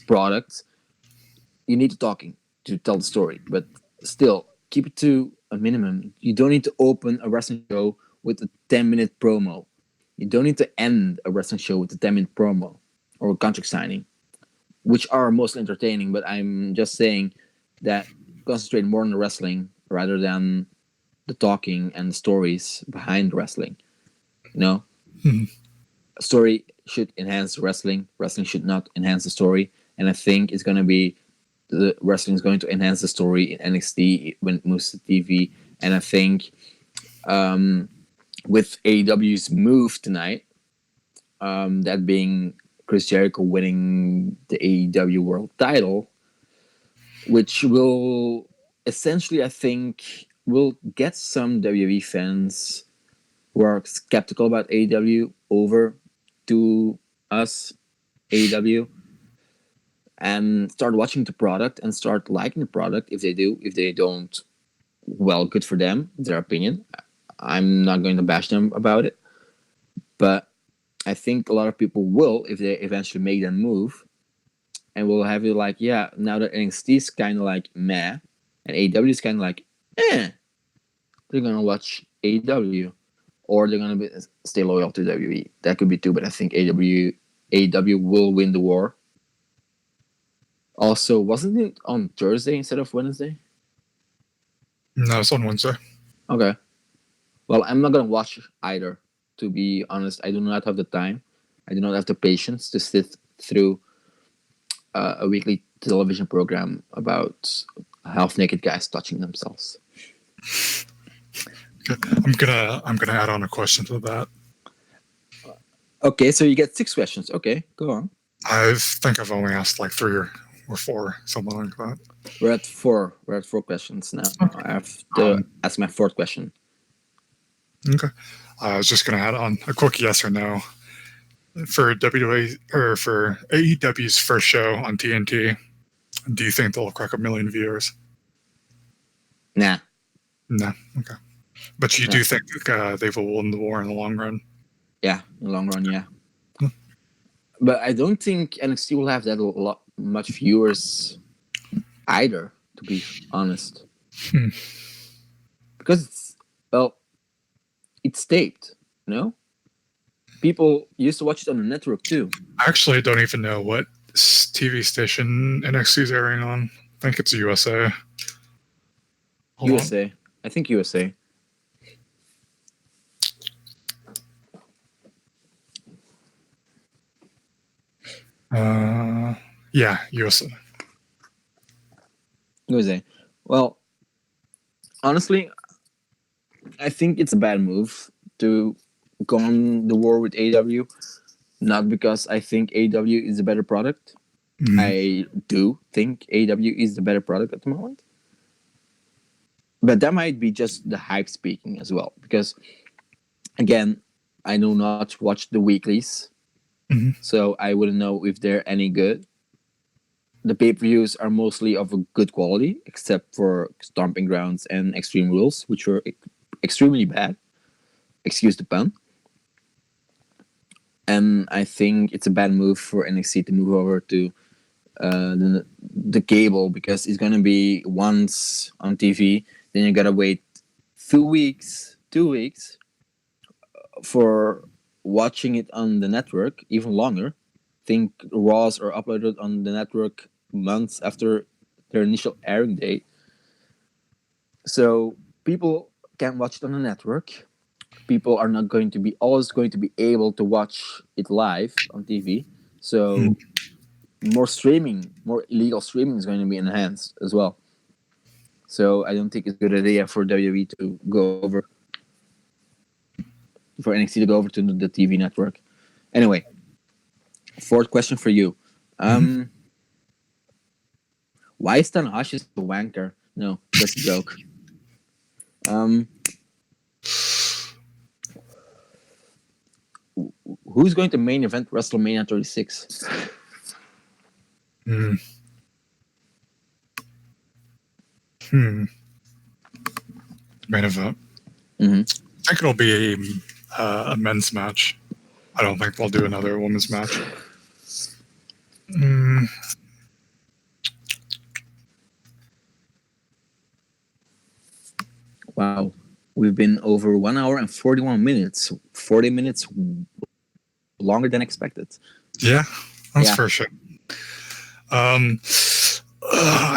product. You need the talking to tell the story, but still keep it to a minimum. You don't need to open a wrestling show with a 10-minute promo. You don't need to end a wrestling show with a 10-minute promo or a contract signing, which are mostly entertaining. But I'm just saying that concentrate more on the wrestling rather than the talking and the stories behind wrestling. You know, a story should enhance wrestling. Wrestling should not enhance the story. And I think it's going to be the wrestling is going to enhance the story in NXT when it moves to TV. And I think with AEW's move tonight, that being Chris Jericho winning the AEW World Title, which will essentially, I think, will get some WWE fans who are skeptical about AEW over to us, AEW, and start watching the product and start liking the product. If they do, if they don't, well, good for them, their opinion. I'm not going to bash them about it, but I think a lot of people will if they eventually make that move, and we'll have it like, yeah, now that NXT is kind of like meh, and AEW is kind of like, they're gonna watch AEW, or they're gonna stay loyal to WWE. That could be too, but I think AEW will win the war. Also, wasn't it on Thursday instead of Wednesday? No, it's on Wednesday. Okay. Well, I'm not gonna watch either. To be honest, I do not have the time. I do not have the patience to sit through a weekly television program about half-naked guys touching themselves. I'm gonna add on a question to that. Okay, so you get 6 questions. Okay, go on. I think I've only asked like 3 or 4, something like that. We're at 4. We're at 4 questions now. Okay. I have to ask my 4th question. Okay. I was just gonna add on a quick yes or no for WA or for AEW's first show on TNT. Do you think they'll crack 1 million viewers? Nah. No. Okay. But you do think they will win the war in the long run? Yeah, in the long run, yeah. But I don't think NXT will have that much viewers either, to be honest. Because it's taped, you know? People used to watch it on the network too. I actually don't even know what TV station NXT is airing on. I think it's USA. USA. I think USA. Yeah, USA. USA. Well, honestly, I think it's a bad move to go on the war with AEW. Not because I think AEW is a better product. I do think AEW is the better product at the moment. But that might be just the hype speaking as well. Because, again, I do not watch the weeklies. So I wouldn't know if they're any good. the pay-per-views are mostly of a good quality, except for Stomping Grounds and Extreme Rules, which were extremely bad. Excuse the pun. And I think it's a bad move for NXT to move over to the cable, because it's going to be once on TV. Then you gotta wait 2 weeks for watching it on the network, even longer. I think Raws are uploaded on the network months after their initial airing date. So people can't watch it on the network. People are not going to be always going to be able to watch it live on TV. So more illegal streaming is going to be enhanced as well. So I don't think it's a good idea for WWE to go over, for NXT to go over to the TV network. Anyway, fourth question for you. Why is Tanahashi a wanker? No, that's a joke. Who's going to main event WrestleMania 36? Main event. I think it'll be a men's match. I don't think they'll do another women's match. Wow. We've been over 1 hour and 41 minutes. 40 minutes longer than expected. Yeah, that's for sure. I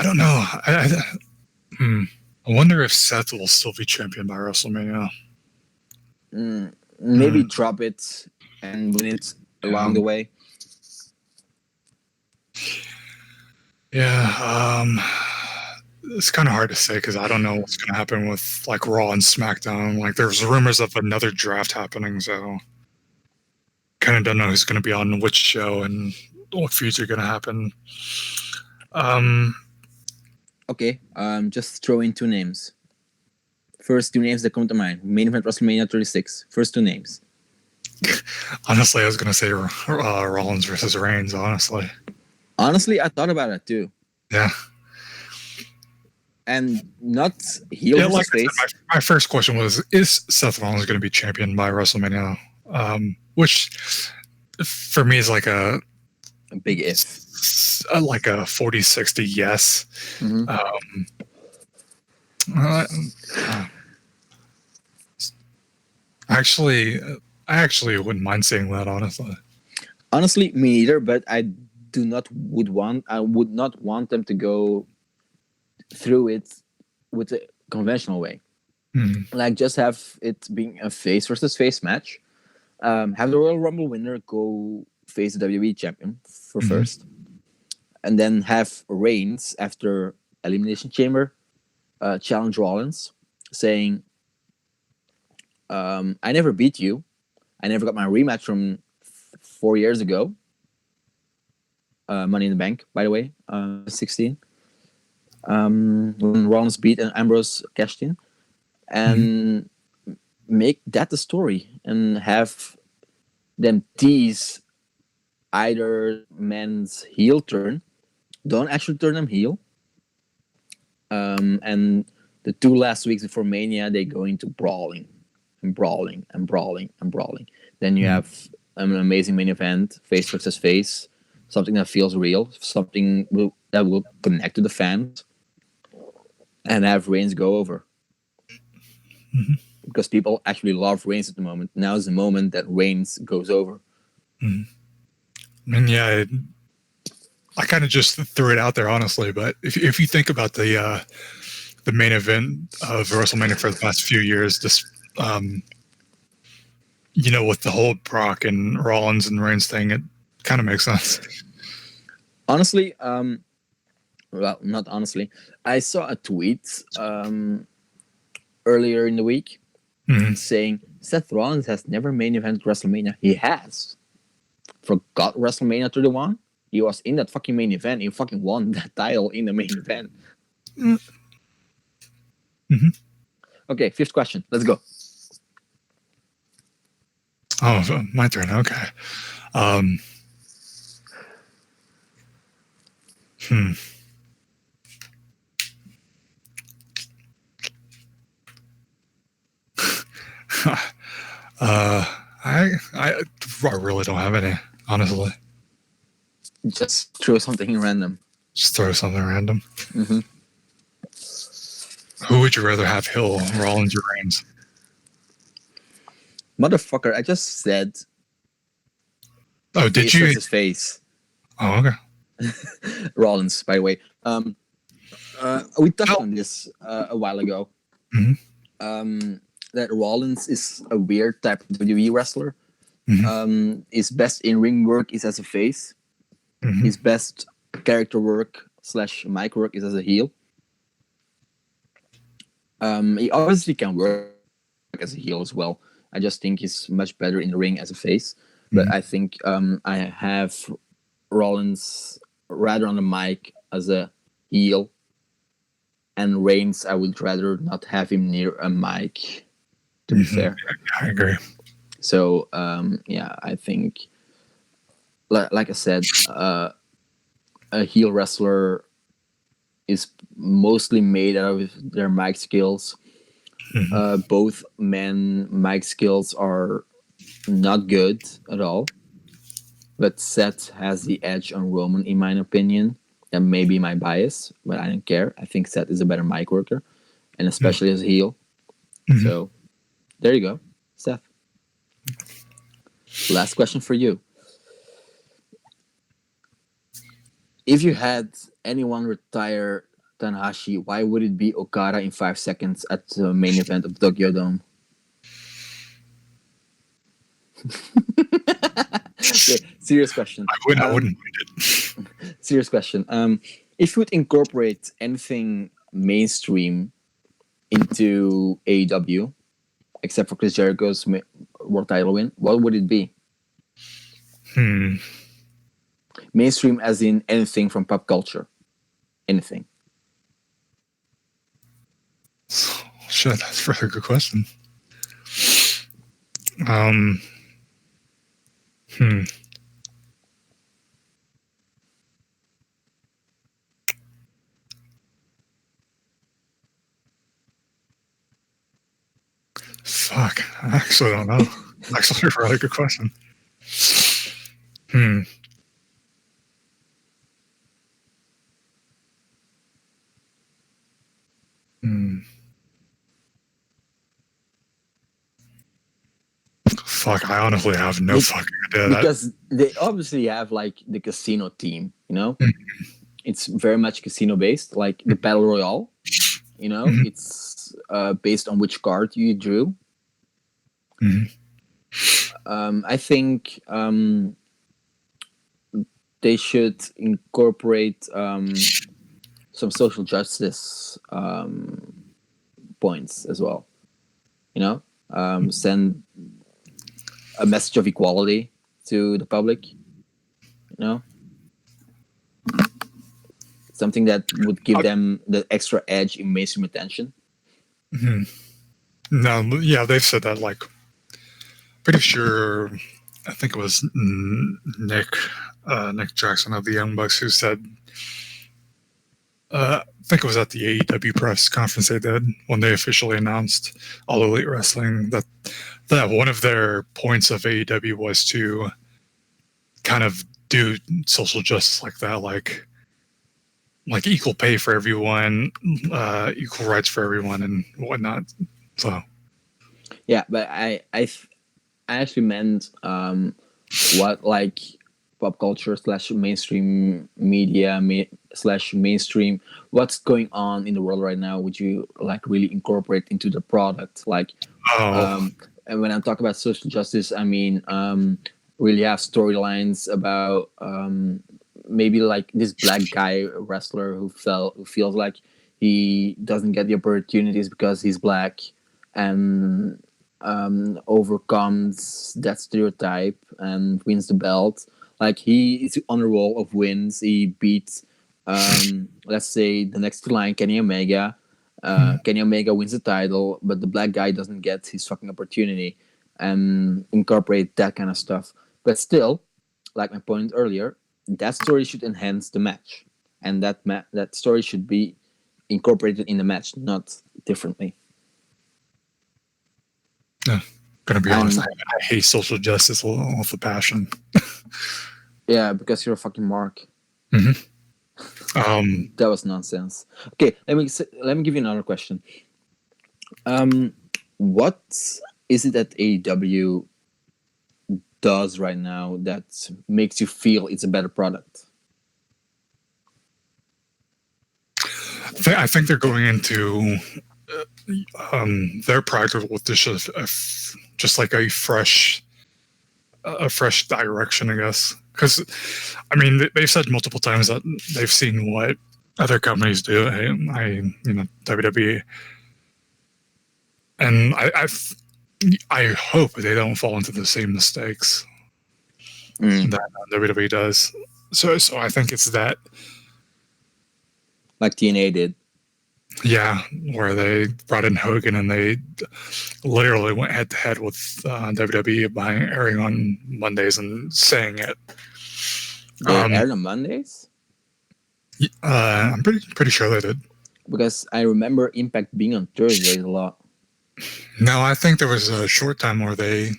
don't know. I wonder if Seth will still be champion by WrestleMania. Maybe drop it and win it along the way. Yeah, it's kind of hard to say because I don't know what's going to happen with like Raw and SmackDown. Like, there's rumors of another draft happening, so kind of don't know who's going to be on which show and what feuds are going to happen. Okay, just throw in two names. First two names that come to mind. Main event WrestleMania 36. First two names. Honestly, I was going to say Rollins versus Reigns, honestly. Honestly, I thought about it too. Yeah. And not heel versus face. My first question was, is Seth Rollins going to be champion by WrestleMania? Which, for me, is like a big if. Like a 40-60 yes. I actually wouldn't mind saying that, honestly. Honestly, me neither, but I would not want them to go through it with a conventional way. Like, just have it being a face versus face match. Have the Royal Rumble winner go face the WWE champion for first, and then have Reigns after Elimination Chamber challenge Rollins, saying, I never beat you. I never got my rematch from 4 years ago. Money in the Bank, by the way, 16. When Rollins beat and Ambrose cashed in. And make that the story and have them tease either man's heel turn. Don't actually turn them heel. And the 2 last weeks before Mania, they go into brawling. Then you have an amazing main event, face versus face, something that feels real, something that will connect to the fans, and have Reigns go over. Because people actually love Reigns at the moment. Now is the moment that Reigns goes over. And yeah, I kind of just threw it out there, honestly. But if you think about the main event of WrestleMania for the past few years, this with the whole Brock and Rollins and Reigns thing, it kind of makes sense. Honestly, well, not honestly. I saw a tweet earlier in the week saying Seth Rollins has never main evented WrestleMania. He has. Forgot WrestleMania 31? He was in that fucking main event. He fucking won that title in the main event. Okay, fifth question. Let's go. Oh, my turn. Okay. Hmm. I really don't have any, honestly. Just throw something random. Just throw something random. Mm-hmm. Who would you rather have, Hill, Rollins, or Reigns? Motherfucker, I just said Oh, did face you? versus face. Oh, okay. Rollins, by the way. We touched Oh. on this a while ago. Mhm. That Rollins is a weird type of WWE wrestler. Mhm. His best in-ring work is as a face. Mhm. His best character work / mic work is as a heel. He obviously can work as a heel as well. I just think he's much better in the ring as a face. But I think I have Rollins rather on the mic as a heel, and Reigns I would rather not have him near a mic. To be fair, I agree. so yeah, I think like I said, a heel wrestler is mostly made out of their mic skills. Both men mic skills are not good at all, but Seth has the edge on Roman in my opinion. That may be my bias, but I don't care. I think Seth is a better mic worker, and especially as a heel. So there you go, Seth. Last question for you. If you had anyone retire Tanahashi, why would it be Okada in 5 seconds at the main event of Tokyo Dome? Okay, serious question. I wouldn't mind it. Serious question. If you would incorporate anything mainstream into AEW, except for Chris Jericho's world title win, what would it be? Mainstream as in anything from pop culture. Anything. Shit, that's a really good question. Fuck, I actually don't know. Actually, a really good question. Fuck, I honestly have no fucking idea. Because they obviously have like the casino team, you know? It's very much casino based, like the Battle Royale, you know? It's based on which card you drew. I think they should incorporate some social justice points as well. You know, send a message of equality to the public. You know, something that would give them the extra edge in mainstream attention. No, yeah, they've said that. Like, pretty sure. I think it was Nick Jackson of the Young Bucks who said. I think it was at the AEW press conference they did when they officially announced All Elite Wrestling that one of their points of AEW was to kind of do social justice like that, like equal pay for everyone, equal rights for everyone, and whatnot. So yeah, but I actually meant what like pop culture / mainstream media / mainstream what's going on in the world right now would you like really incorporate into the product, like and when I'm talking about social justice I mean really have storylines about maybe like this black guy wrestler who feels like he doesn't get the opportunities because he's black and overcomes that stereotype and wins the belt. Like he is on a roll of wins. He beats, let's say, the next in line, Kenny Omega. Kenny Omega wins the title, but the black guy doesn't get his fucking opportunity, and incorporate that kind of stuff. But still, like my point earlier, that story should enhance the match. and that story should be incorporated in the match, not differently. Yeah. Gonna be honest, And I hate social justice with a passion. yeah, because you're a fucking mark. That was nonsense. Okay, let me give you another question. What is it that AEW does right now that makes you feel it's a better product? I think they're going into their product with just like a fresh direction, I guess. Because I mean, they've said multiple times that they've seen what other companies do. WWE, and I hope they don't fall into the same mistakes that WWE does. So I think it's that. Like TNA did. Yeah, where they brought in Hogan and they literally went head to head with WWE by airing on Mondays and saying it. They aired on Mondays? I'm pretty sure they did. Because I remember Impact being on Thursdays a lot. No, I think there was a short time where they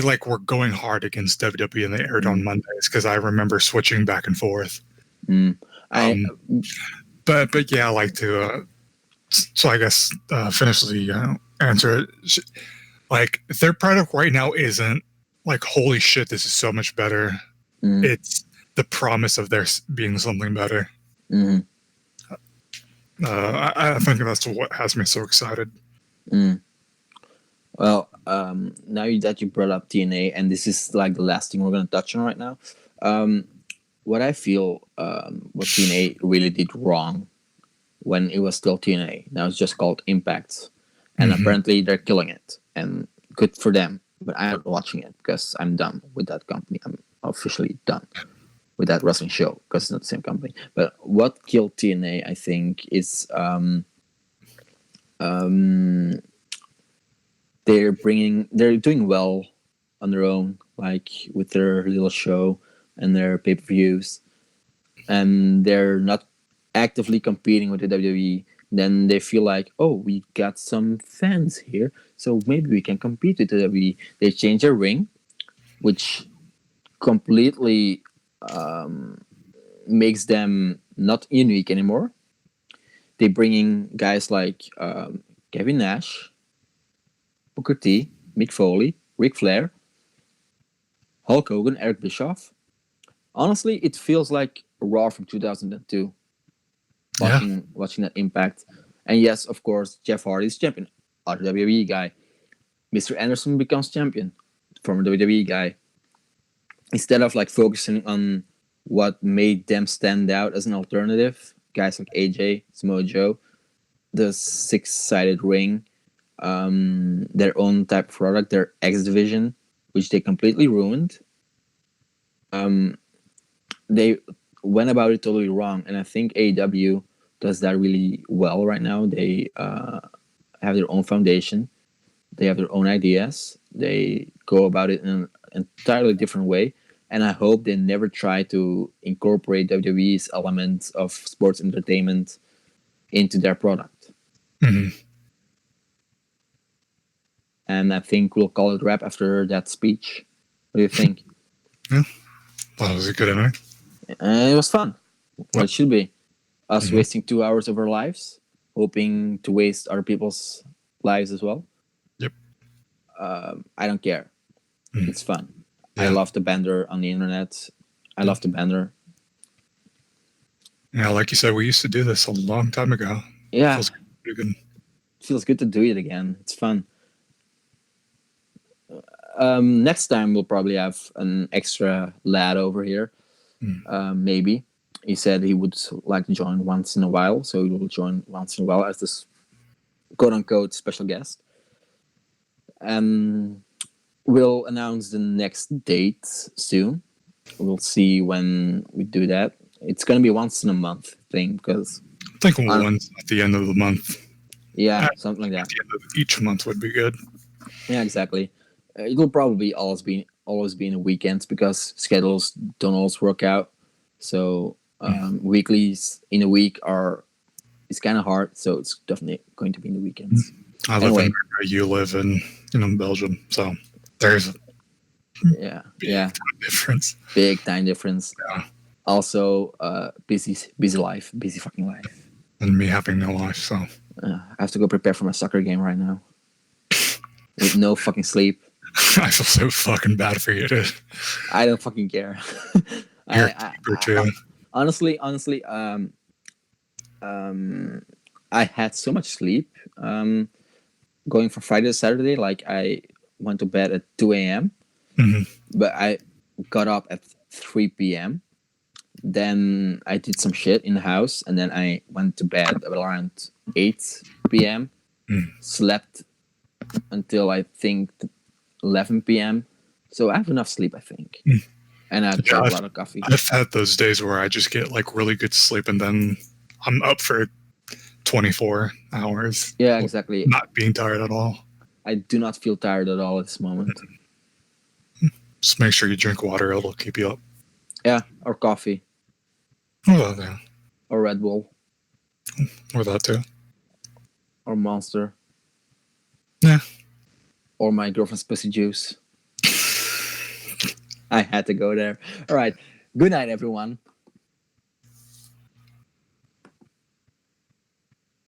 like were going hard against WWE and they aired on Mondays, because I remember switching back and forth. But yeah, I like to. So I guess finish the answer. Like, their product right now isn't like, holy shit, this is so much better. It's the promise of there being something better. I think that's what has me so excited. Well, now that you brought up TNA, and this is like the last thing we're going to touch on right now, what I feel what TNA really did wrong when it was still TNA, now it's just called Impact, and apparently they're killing it, and good for them. But I'm not watching it because I'm done with that company. I'm officially done with that wrestling show because it's not the same company. But what killed TNA, I think, is they're doing well on their own, like with their little show and their pay-per-views, and they're not actively competing with the WWE. Then they feel like, oh, we got some fans here, so maybe we can compete with the WWE. They change their ring, which completely makes them not unique anymore. They bring in guys like Kevin Nash, Booker T, Mick Foley, Ric Flair, Hulk Hogan, Eric Bischoff. Honestly, it feels like Raw from 2002. Watching that Impact. And yes, of course, Jeff Hardy is champion. Other WWE guy. Mr. Anderson becomes champion. Former WWE guy. Instead of like focusing on what made them stand out as an alternative, guys like AJ, Samoa Joe, the six-sided ring, their own type of product, their X division, which they completely ruined. They went about it totally wrong, and I think AEW does that really well right now. They have their own foundation, they have their own ideas, they go about it in an entirely different way, and I hope they never try to incorporate WWE's elements of sports entertainment into their product. And I think we'll call it a wrap after that speech. What do you think? Yeah, well, it was a good anime. It was fun. Well, it should be. Us wasting 2 hours of our lives, hoping to waste other people's lives as well. Yep. I don't care. It's fun. Yeah. I love the banter on the internet. I love the banter. Yeah, like you said, we used to do this a long time ago. Yeah. Feels good to do it again. It's fun. Next time we'll probably have an extra lad over here. Maybe. He said he would like to join once in a while, so he will join once in a while as this quote-unquote special guest. We'll announce the next date soon. We'll see when we do that. It's going to be once in a month thing, because I think once at the end of the month. Yeah, something like that. At the end of each month would be good. Yeah, exactly. It will probably always be in the weekends because schedules don't always work out. So Weeklies in a week it's kind of hard, so it's definitely going to be in the weekends. I live in America, you live in Belgium, so there's a big difference. Big time difference. Yeah. Also, busy life, busy fucking life. And me having no life, so I have to go prepare for my soccer game right now with no fucking sleep. I feel so fucking bad for you, dude. I don't fucking care. You're a keeper too. Honestly, I had so much sleep going from Friday to Saturday. Like I went to bed at 2 a.m. But I got up at 3 p.m. Then I did some shit in the house, and then I went to bed around 8 p.m. Slept until I think 11 p.m. So I have enough sleep, I think. And I drank a lot of coffee. I've had those days where I just get like really good sleep, and then I'm up for 24 hours. Yeah, exactly. Not being tired at all. I do not feel tired at all at this moment. Just make sure you drink water; it'll keep you up. Yeah, or coffee. Oh, yeah. Or Red Bull. Or that too. Or Monster. Yeah. Or my girlfriend's pussy juice. I had to go there. All right. Good night, everyone.